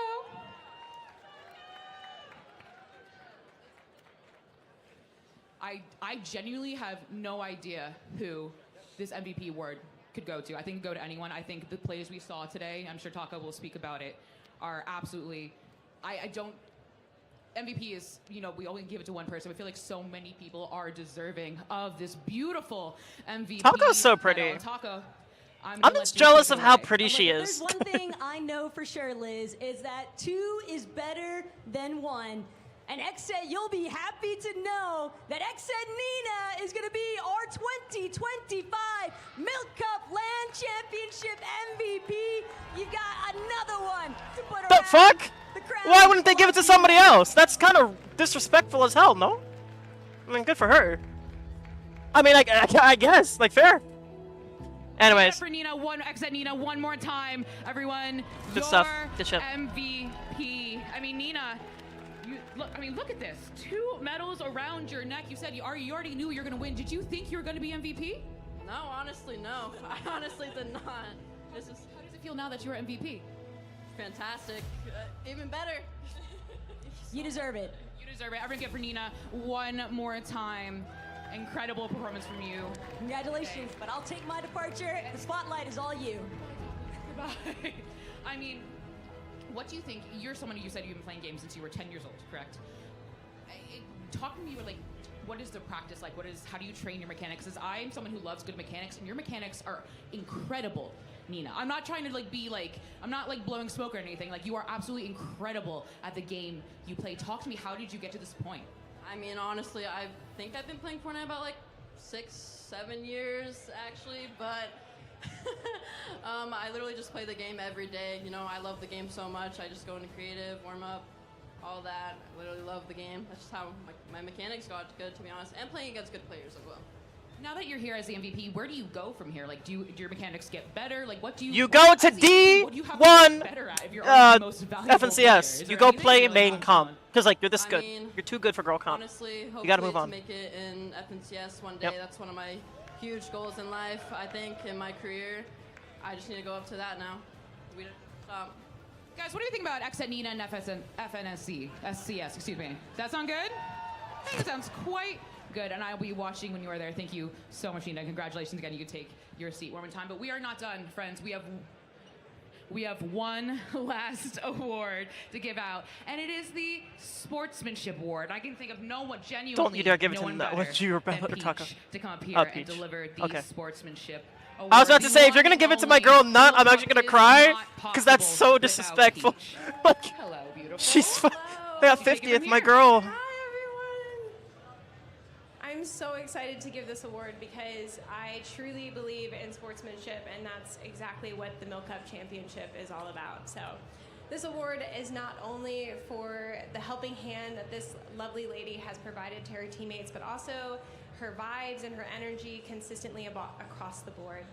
I genuinely have no idea who this MVP award could go to. I think it could go to anyone. I think the plays we saw today, I'm sure Taco will speak about it, are absolutely, MVP is, we only give it to one person. I feel like so many people are deserving of this beautiful MVP. Taco's so pretty. Taco, I'm just jealous of how pretty she is. There's one thing I know for sure, Liz, is that 2 is better than 1. And Exet, you'll be happy to know that Exet Nina is going to be our 2025 Milk Cup LAN Championship MVP. You got another one to put The around fuck? the crown. Why wouldn't they give it to somebody else? That's kind of disrespectful as hell, no? I mean, good for her. I mean, I guess, like, fair. Anyways. For Nina, Exet Nina, one more time, everyone. Good stuff. Good shit. MVP. I mean, Nina. Look at this. 2 medals around your neck. You said you already knew you were going to win. Did you think you were going to be MVP? No, honestly, no. I honestly did not. How does it feel now that you're MVP? Fantastic. Even better. You deserve it. You deserve it. Everyone give for Nina one more time. Incredible performance from you. Congratulations, but I'll take my departure. The spotlight is all you. Goodbye. I mean, what do you think? You're someone who you said you've been playing games since you were 10 years old, correct? Talk to me about, what is the practice like? How do you train your mechanics? Because I'm someone who loves good mechanics, and your mechanics are incredible, Nina. I'm not trying to I'm not blowing smoke or anything. You are absolutely incredible at the game you play. Talk to me, how did you get to this point? I mean, honestly, I think I've been playing Fortnite about 6-7 years, actually, but I literally just play the game every day. I love the game so much. I just go into creative, warm up, all that. I literally love the game. That's just how my mechanics got good, to be honest, and playing against good players as well. Now that you're here as the MVP, where do you go from here? Do your mechanics get better? What do you? You go to D1 FNCS. You go play main comp. Because you're this good. You're too good for girl comp. Honestly, hopefully you gotta move on. To make it in FNCS one day. Yep. That's one of my huge goals in life, I think, in my career. I just need to go up to that now. We don't stop. Guys, what do you think about Exet Nina and SCS, excuse me. Does that sound good? I think it sounds quite good, and I'll be watching when you are there. Thank you so much, Nina. Congratulations again. You can take your seat one more time. But we are not done, friends. We have one last award to give out, and it is the Sportsmanship Award. I can think of no one genuinely. Don't you dare give it no to one that. better What you were than about to talk Peach about. to come up here Oh, and Peach. deliver the Okay. Sportsmanship Award. I was about to say, if you're gonna The give it to one my and girl only Nut, I'm Milk actually gonna Cup cry, is not because that's so possible without disrespectful. Peach. Like, Hello, beautiful. she's. They got 50th, my girl. Hi, everyone. I'm so excited to give this award because I truly believe in sportsmanship, and that's exactly what the Milk Cup Championship is all about. So This award is not only for the helping hand that this lovely lady has provided to her teammates, but also her vibes and her energy consistently across the board.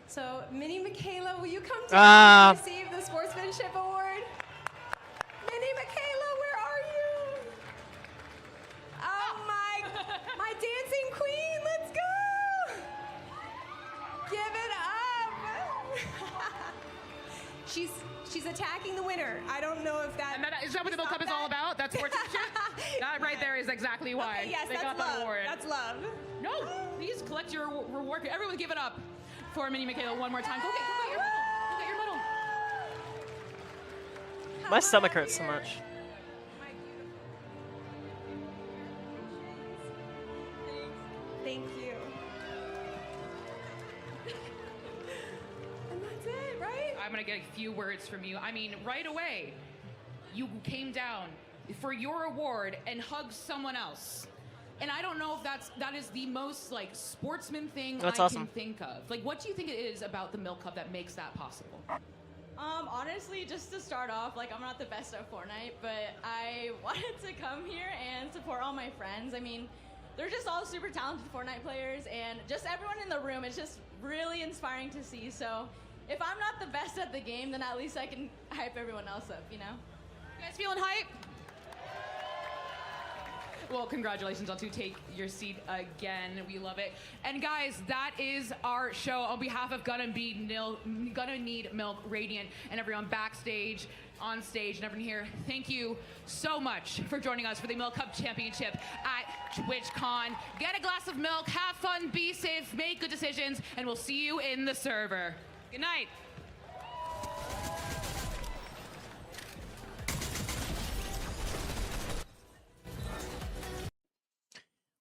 So, Mini Michaela, will you come to receive the Sportsmanship Award? Mini Michaela, where are you? Oh my dancing queen, let's go! Give it up! She's attacking the winner. I don't know if that... And is that what the Milk Cup is all about? That's sportsmanship? That right there is exactly why Okay, yes, they that's got love. that award. That's love. No, please collect your reward. Everyone give it up for Mini Michaela one more time. Go get your medal. Go get your medal. My stomach hurts so much. Thank you. And that's it, right? I'm gonna get a few words from you. I mean, right away, you came down for your award and hugged someone else. And I don't know if that is the most like sportsman thing That's I awesome. can think of. Like, what do you think it is about the Milk Cup that makes that possible? Honestly, just to start off, like, I'm not the best at Fortnite, but I wanted to come here and support all my friends. I mean, they're just all super talented Fortnite players, and just everyone in the room, it's just really inspiring to see. So if I'm not the best at the game, then at least I can hype everyone else up, you know? You guys feeling hype? Well, congratulations on to take your seat again. We love it. And guys, that is our show. On behalf of Gonna Need Milk, Radiant, and everyone backstage, on stage, and everyone here, thank you so much for joining us for the Milk Cup Championship at TwitchCon. Get a glass of milk, have fun, be safe, make good decisions, and we'll see you in the server. Good night.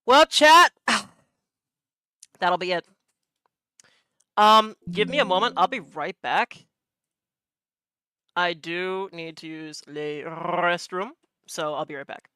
Well, chat, that'll be it. Give me a moment. I'll be right back. I do need to use the restroom, so I'll be right back.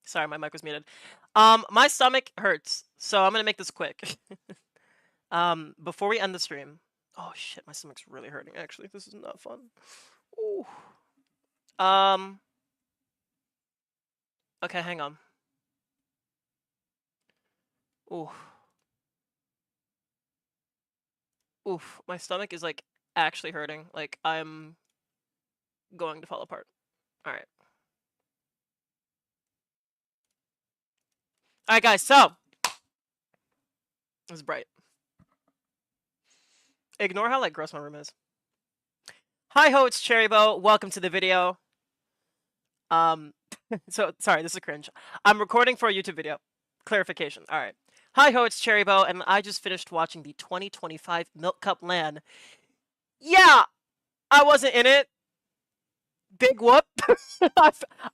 Sorry, my mic was muted. My stomach hurts, so I'm gonna make this quick. Before we end the stream. Oh shit, my stomach's really hurting. Actually, this is not fun. Ooh. Okay, hang on. Ooh. Oof, my stomach is like actually hurting. Like I'm going to fall apart. All right. All right, guys. So it's bright. Ignore how like gross my room is. Hi ho, it's Cherribo. Welcome to the video. So sorry, this is cringe. I'm recording for a YouTube video. Clarification. All right. Hi ho, it's Cherribo, and I just finished watching the 2025 Milk Cup LAN. Yeah, I wasn't in it. Big whoop.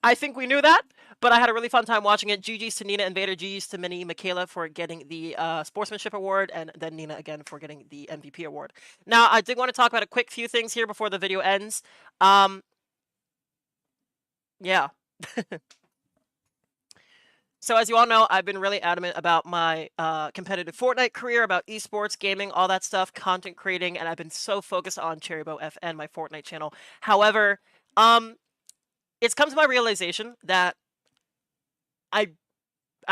I think we knew that, but I had a really fun time watching it. GG's to Nina and Vader. GG's to Mini Michaela for getting the Sportsmanship Award, and then Nina again for getting the MVP Award. Now, I did want to talk about a quick few things here before the video ends. Yeah. So as you all know, I've been really adamant about my competitive Fortnite career, about esports, gaming, all that stuff, content creating, and I've been so focused on Cherribo FN, my Fortnite channel. However, it's come to my realization that I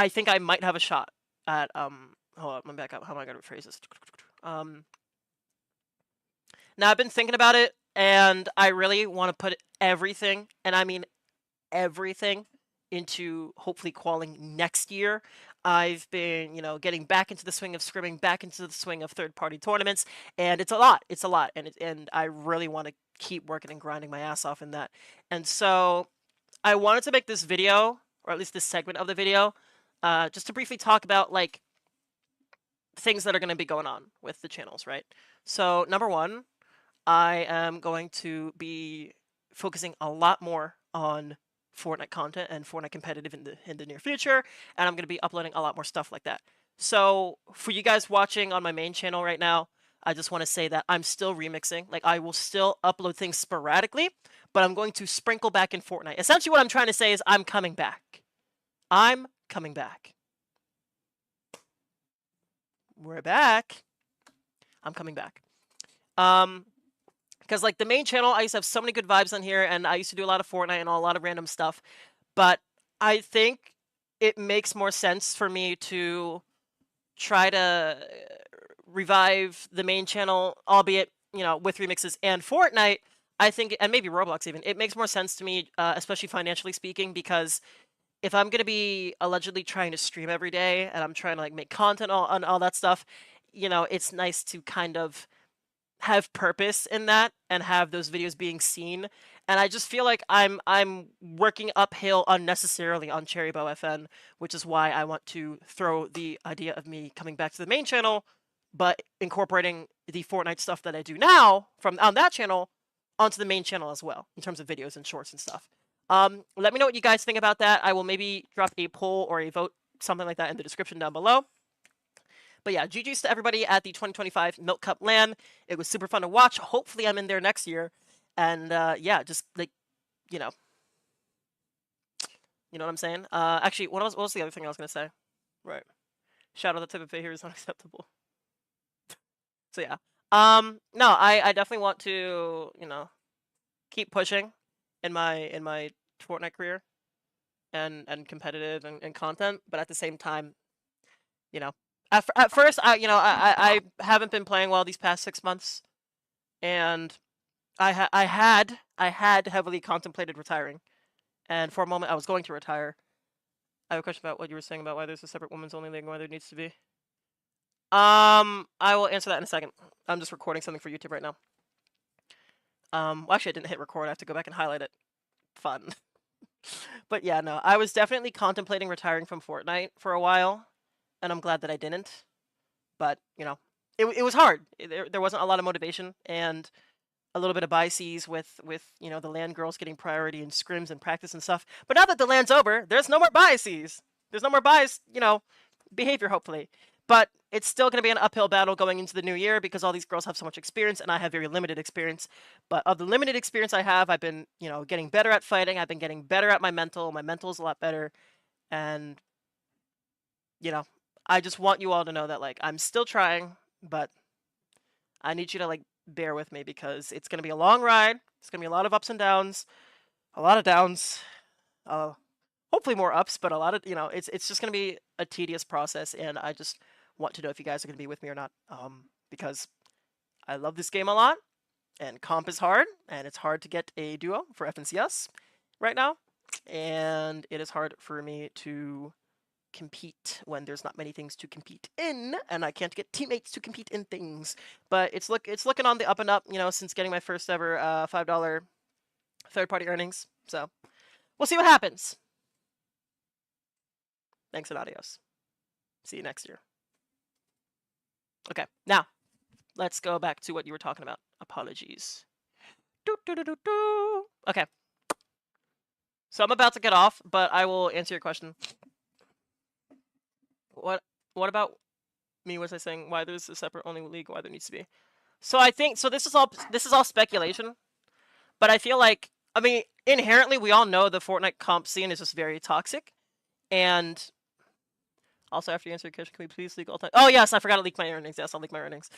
think I might have a shot at hold on, let me back up. How am I gonna rephrase this? Now I've been thinking about it, and I really want to put everything, and I mean everything, into hopefully qualing next year. I've been, getting back into the swing of scrimming, back into the swing of third-party tournaments, and it's a lot. It's a lot, and I really want to keep working and grinding my ass off in that. And so I wanted to make this video, or at least this segment of the video, just to briefly talk about like things that are going to be going on with the channels, right? So number one, I am going to be focusing a lot more on Fortnite content and Fortnite competitive in the near future, and I'm going to be uploading a lot more stuff like that. So for you guys watching on my main channel right now, I just want to say that I'm still remixing. Like, I will still upload things sporadically, but I'm going to sprinkle back in Fortnite. Essentially what I'm trying to say is I'm coming back. I'm coming back. We're back. I'm coming back. Because like the main channel, I used to have so many good vibes on here, and I used to do a lot of Fortnite and a lot of random stuff. But I think it makes more sense for me to try to revive the main channel, albeit, with remixes and Fortnite. I think, and maybe Roblox even, it makes more sense to me, especially financially speaking, because if I'm going to be allegedly trying to stream every day and I'm trying to like make content on all that stuff, it's nice to kind of have purpose in that and have those videos being seen. And I just feel like I'm working uphill unnecessarily on Cherribo FN, which is why I want to throw the idea of me coming back to the main channel, but incorporating the Fortnite stuff that I do now from on that channel onto the main channel as well, in terms of videos and shorts and stuff. Let me know what you guys think about that. I will maybe drop a poll or a vote, something like that, in the description down below. But yeah, GG's to everybody at the 2025 Milk Cup LAN. It was super fun to watch. Hopefully I'm in there next year. And yeah, just like, you know what I'm saying? Actually, what was the other thing I was going to say? Right. Shadow the type of behavior is unacceptable. So yeah. No, I definitely want to, keep pushing in my Fortnite career and competitive and content, but at the same time, at first I haven't been playing well these past 6 months, and I had heavily contemplated retiring, and for a moment I was going to retire. I have a question about what you were saying about why there's a separate women's only league and why there needs to be. I will answer that in a second. I'm just recording something for YouTube right now. Well, actually I didn't hit record. I have to go back and highlight it. Fun. But yeah, no, I was definitely contemplating retiring from Fortnite for a while, and I'm glad that I didn't. But, it was hard. There wasn't a lot of motivation, and a little bit of biases with the LAN girls getting priority in scrims and practice and stuff. But now that the LAN's over, there's no more biases. There's no more biased, behavior, hopefully. But it's still going to be an uphill battle going into the new year because all these girls have so much experience and I have very limited experience. But of the limited experience I have, I've been, getting better at fighting. I've been getting better at my mental. My mental is a lot better. And, I just want you all to know that, like, I'm still trying, but I need you to, like, bear with me because it's going to be a long ride. It's going to be a lot of ups and downs. A lot of downs. Hopefully more ups, but a lot of, it's just going to be a tedious process, and I just want to know if you guys are going to be with me or not, because I love this game a lot, and comp is hard, and it's hard to get a duo for FNCS right now, and it is hard for me to compete when there's not many things to compete in, and I can't get teammates to compete in things. But it's looking on the up and up, since getting my first ever $5 third-party earnings. So we'll see what happens. Thanks and adios. See you next year. Okay, now let's go back to what you were talking about. Apologies. Okay. So I'm about to get off, but I will answer your question. What about me? Was I saying why there's a separate only league? Why there needs to be? So I think this is all speculation, but I feel like, I mean, inherently we all know the Fortnite comp scene is just very toxic, and also after you answer your question, can we please leak all time? Oh yes, I forgot to leak my earnings. Yes, I'll leak my earnings.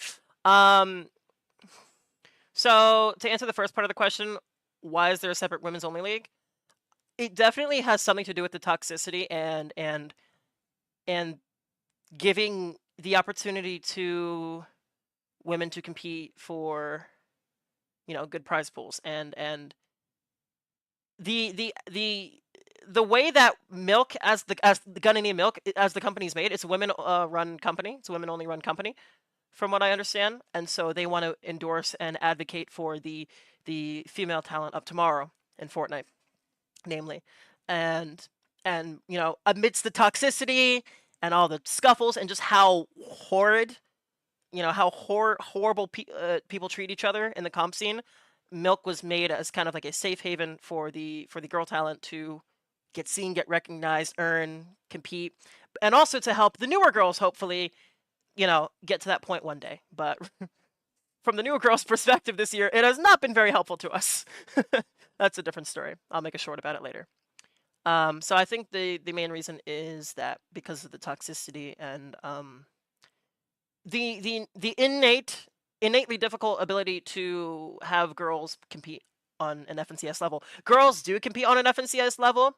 So to answer the first part of the question, why is there a separate women's only league? It definitely has something to do with the toxicity and giving the opportunity to women to compete for, you know, good prize pools, and the way that Milk as the Gunny Milk as the company's made, it's a women run company. It's a women only run company, from what I understand, and so they want to endorse and advocate for the female talent of tomorrow in Fortnite, namely, and you know, amidst the toxicity and all the scuffles and just how horrid, you know, how horrible people treat each other in the comp scene, Milk was made as kind of like a safe haven for the girl talent to get seen, get recognized, earn, compete, and also to help the newer girls hopefully, you know, get to that point one day. But from the newer girls' perspective this year, it has not been very helpful to us. That's a different story. I'll make a short about it later. So I think the main reason is that because of the toxicity and the innately difficult ability to have girls compete on an FNCS level. Girls do compete on an FNCS level,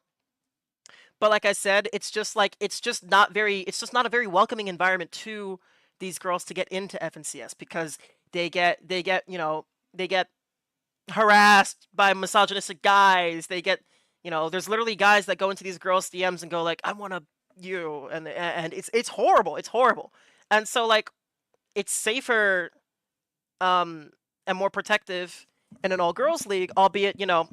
but like I said, it's just not a very welcoming environment to these girls to get into FNCS because they get you know, they get harassed by misogynistic guys. They get, you know, there's literally guys that go into these girls' DMs and go like, "I want to you," and it's horrible. It's horrible. And so like, it's safer and more protective in an all girls league, albeit, you know,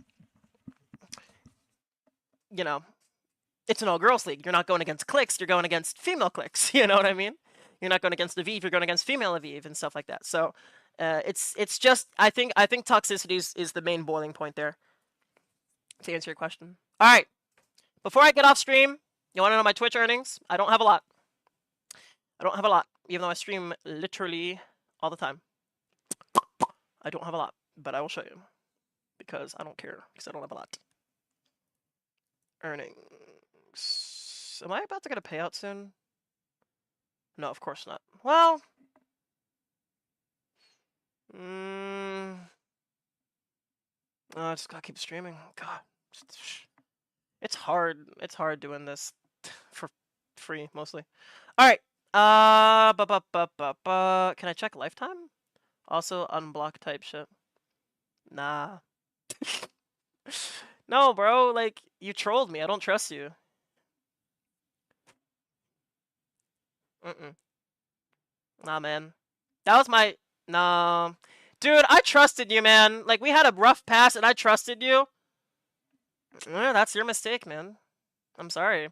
it's an all girls league. You're not going against cliques, you're going against female cliques. You know what I mean? You're not going against Aviv, you're going against female Aviv and stuff like that. So it's just, I think toxicity is the main boiling point there, to answer your question. All right, before I get off stream, you want to know my Twitch earnings? I don't have a lot. Even though I stream literally all the time. I don't have a lot, but I will show you because I don't care, because I don't have a lot. Earnings. Am I about to get a payout soon? No, of course not. Well, I just gotta keep streaming. God, it's hard. It's hard doing this for free mostly. All right. Can I check lifetime? Also unblock type shit. Nah. No, bro. Like, you trolled me. I don't trust you. Nah, man. That was my... Nah. Dude, I trusted you, man. Like, we had a rough pass and I trusted you. That's your mistake, man. I'm sorry.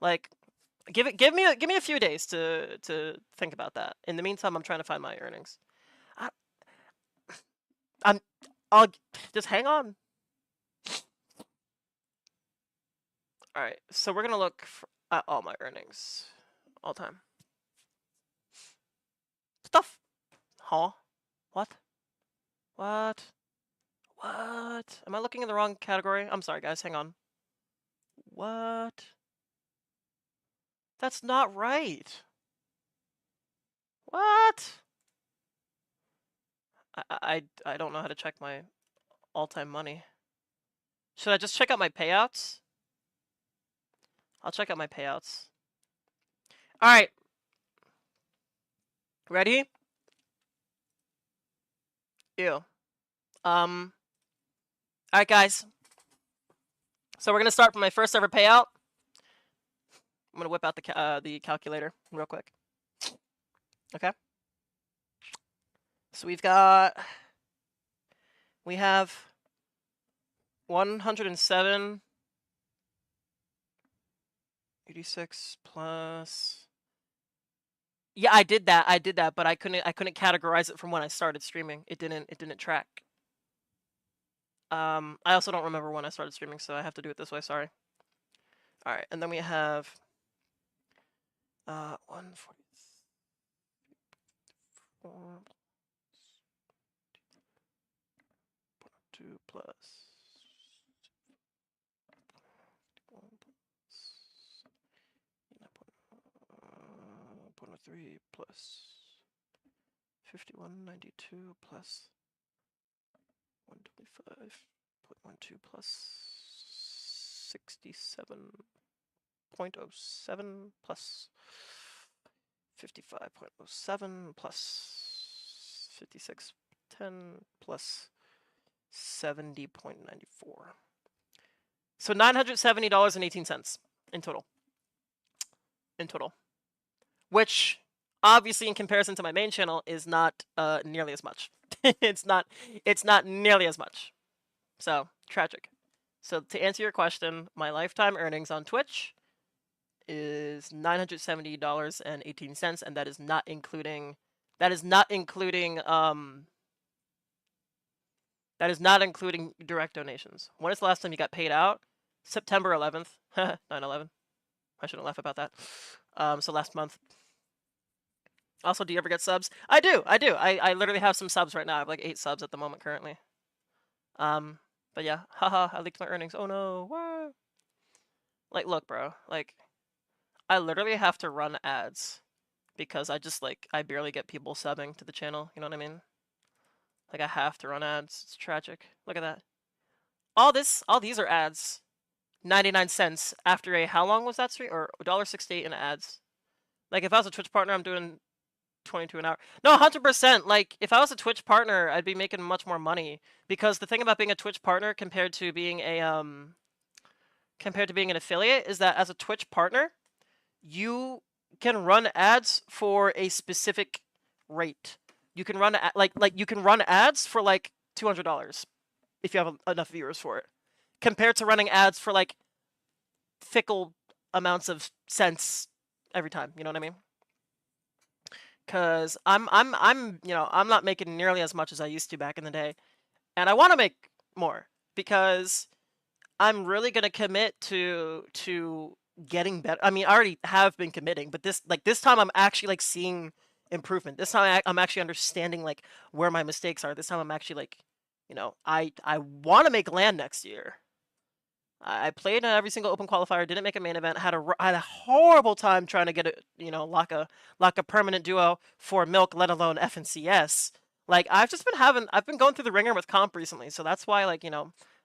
Like, give me a few days to think about that. In the meantime, I'm trying to find my earnings. I'll just hang on. All right, so we're gonna look at all my earnings, all time. Stuff. Huh? What? What? What? Am I looking in the wrong category? I'm sorry, guys. Hang on. What? That's not right. What? I don't know how to check my all-time money. Should I just check out my payouts? I'll check out my payouts. All right. Ready? Ew. All right, guys. So we're gonna start from my first ever payout. I'm gonna whip out the calculator real quick. Okay. So we have 107, 86 plus. Yeah, I did that, but I couldn't categorize it from when I started streaming. It didn't track. I also don't remember when I started streaming, so I have to do it this way. Sorry. All right, and then we have 144 2 plus 3 plus 5192 plus 125.12 plus 67.07 plus 55.07 plus 56.10 plus 70.94. So $970.18 in total. In total. Which, obviously, in comparison to my main channel, is not nearly as much. It's not nearly as much. So, tragic. So, to answer your question, my lifetime earnings on Twitch is $970.18, and that is not including direct donations. When is the last time you got paid out? September 11th. 9/11. I shouldn't laugh about that. So last month. Also, do you ever get subs? I do. I literally have some subs right now. I have like 8 subs at the moment currently. But yeah, haha, I leaked my earnings. Oh no. What? Like, look, bro. Like, I literally have to run ads because I barely get people subbing to the channel. You know what I mean? Like, I have to run ads. It's tragic. Look at that. All these are ads. 99 cents after a, how long was that stream? Or $1.68 in ads. Like, if I was a Twitch partner, I'm doing 22 an hour. No, 100%. Like, if I was a Twitch partner, I'd be making much more money. Because the thing about being a Twitch partner compared to being an affiliate is that as a Twitch partner, you can run ads for a specific rate. You can run you can run ads for like $200 if you have enough viewers for it, compared to running ads for like fickle amounts of cents every time. You know what I mean? Because I'm not making nearly as much as I used to back in the day, and I want to make more because I'm really gonna commit to getting better. I mean, I already have been committing, but this time I'm actually like seeing improvement. This time I'm actually understanding like where my mistakes are. This time I'm actually like, I want to make LAN next year. I played in every single open qualifier, didn't make a main event, had a horrible time trying to get lock a permanent duo for Milk, let alone FNCS. Like, I've been going through the ringer with comp recently, so that's why that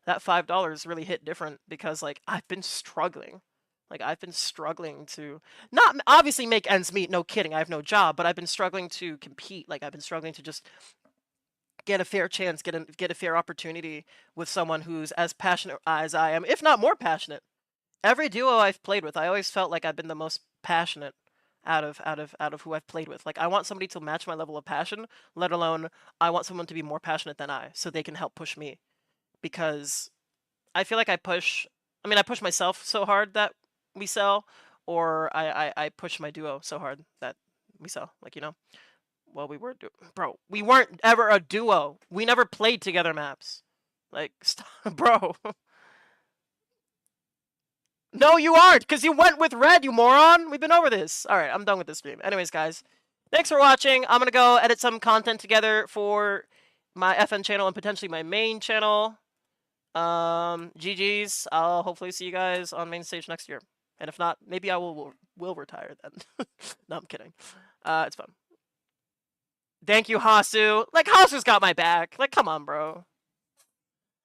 $5 really hit different, because like I've been struggling. Like, I've been struggling to not obviously make ends meet, no kidding, I have no job, but I've been struggling to compete. Like, I've been struggling to just get a fair chance, get a fair opportunity with someone who's as passionate as I am, if not more passionate. Every duo I've played with, I always felt like I've been the most passionate out of who I've played with. Like, I want somebody to match my level of passion, let alone I want someone to be more passionate than I, so they can help push me. Because I feel like I push myself so hard that we sell, or I push my duo so hard that we sell. Like, well, we weren't ever a duo. We never played together maps. Like, stop, bro. No, you aren't, because you went with Red, you moron. We've been over this. All right, I'm done with this stream. Anyways, guys, thanks for watching. I'm going to go edit some content together for my FN channel and potentially my main channel. GG's. I'll hopefully see you guys on main stage next year. And if not, maybe I will retire then. No, I'm kidding. It's fun. Thank you, Hasu. Like, Hasu's got my back. Like, come on, bro.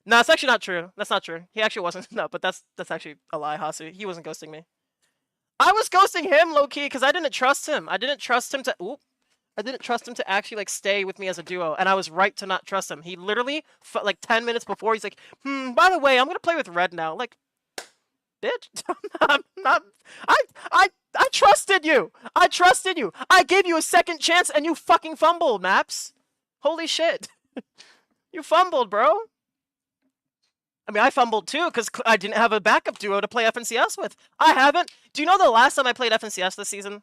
No, it's actually not true. That's not true. He actually wasn't. No, but that's actually a lie, Hasu. He wasn't ghosting me. I was ghosting him, low-key, because I didn't trust him. I didn't trust him to actually, like, stay with me as a duo, and I was right to not trust him. He literally, like, 10 minutes before, he's like, by the way, I'm gonna play with Red now. Like, bitch, I trusted you. I trusted you. I gave you a second chance, and you fucking fumbled, Maps. Holy shit. You fumbled, bro. I mean, I fumbled too, because I didn't have a backup duo to play FNCS with. I haven't. Do you know the last time I played FNCS this season?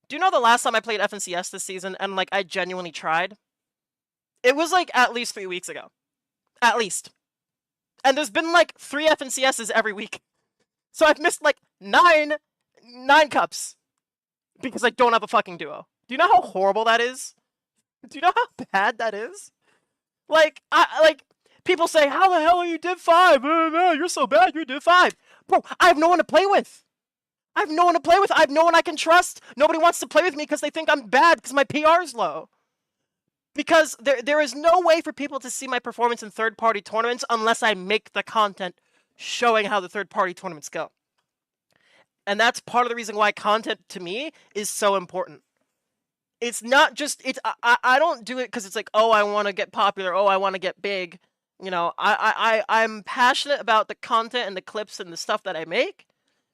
Do you know the last time I played FNCS this season and, like, I genuinely tried? It was, like, at least 3 weeks ago. At least. And there's been, like, 3 FNCSs every week. So I've missed, like, 9 cups. Because I don't have a fucking duo. Do you know how horrible that is? Do you know how bad that is? Like, people say, how the hell are you Div 5? You're so bad, you're Div 5. Bro, I have no one to play with. I have no one to play with. I have no one I can trust. Nobody wants to play with me because they think I'm bad because my PR is low. Because there is no way for people to see my performance in third-party tournaments unless I make the content showing how the third-party tournaments go. And that's part of the reason why content to me is so important. It's not just I don't do it because it's like, oh, I want to get popular, oh, I want to get big. You know, I'm passionate about the content and the clips and the stuff that I make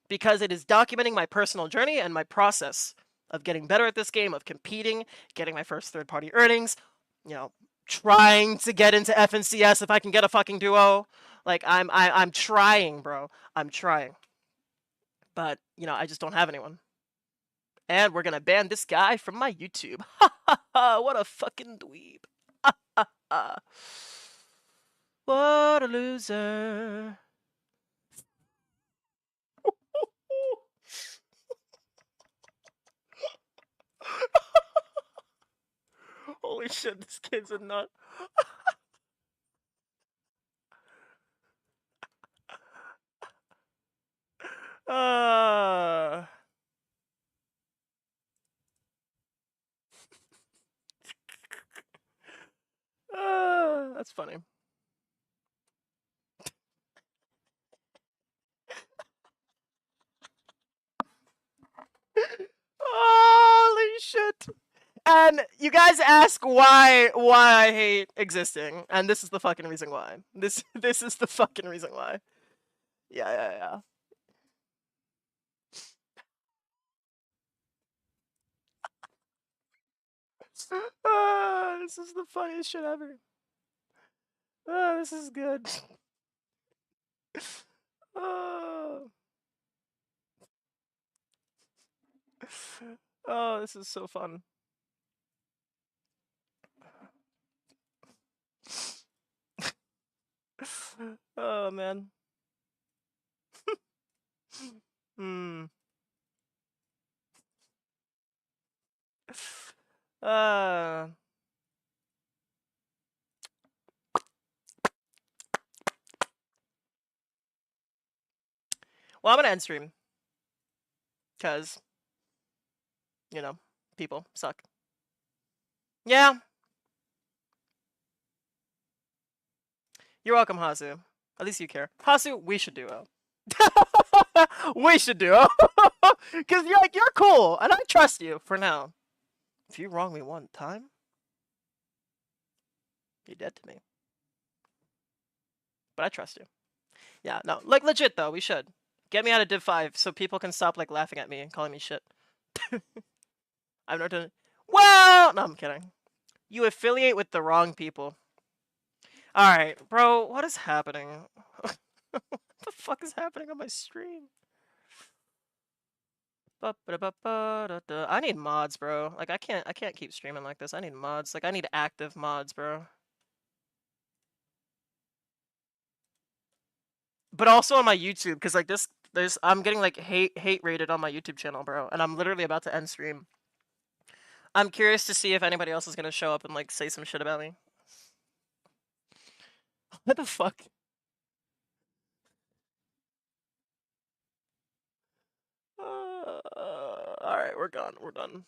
because it is documenting my personal journey and my process of getting better at this game, of competing, getting my first third-party earnings, you know, trying to get into FNCS if I can get a fucking duo. Like I'm trying, bro. I'm trying. But, you know, I just don't have anyone. And we're gonna ban this guy from my YouTube. Ha ha ha, what a fucking dweeb. Ha ha ha. What a loser. Holy shit, this kid's a nut. That's funny. Holy shit. And you guys ask why I hate existing, and this is the fucking reason why. This is the fucking reason why. Yeah. This is the funniest shit ever. This is good. Oh, this is so fun. Oh, man. Well, I'm gonna end stream. Because, you know, people suck. Yeah. You're welcome, Hasu. At least you care. Hasu, we should duo. We should duo. Because you're cool, and I trust you for now. If you wrong me one time, you're dead to me. But I trust you. Yeah, no, like legit though, we should. Get me out of Div 5 so people can stop like laughing at me and calling me shit. I've never done it. Well, no, I'm kidding. You affiliate with the wrong people. Alright, bro, what is happening? What the fuck is happening on my stream? I need mods, bro. Like I can't keep streaming like this. I need mods. Like I need active mods, bro. But also on my YouTube, because like I'm getting like hate rated on my YouTube channel, bro, and I'm literally about to end stream. I'm curious to see if anybody else is gonna show up and like say some shit about me. What the fuck? All right, we're gone. We're done.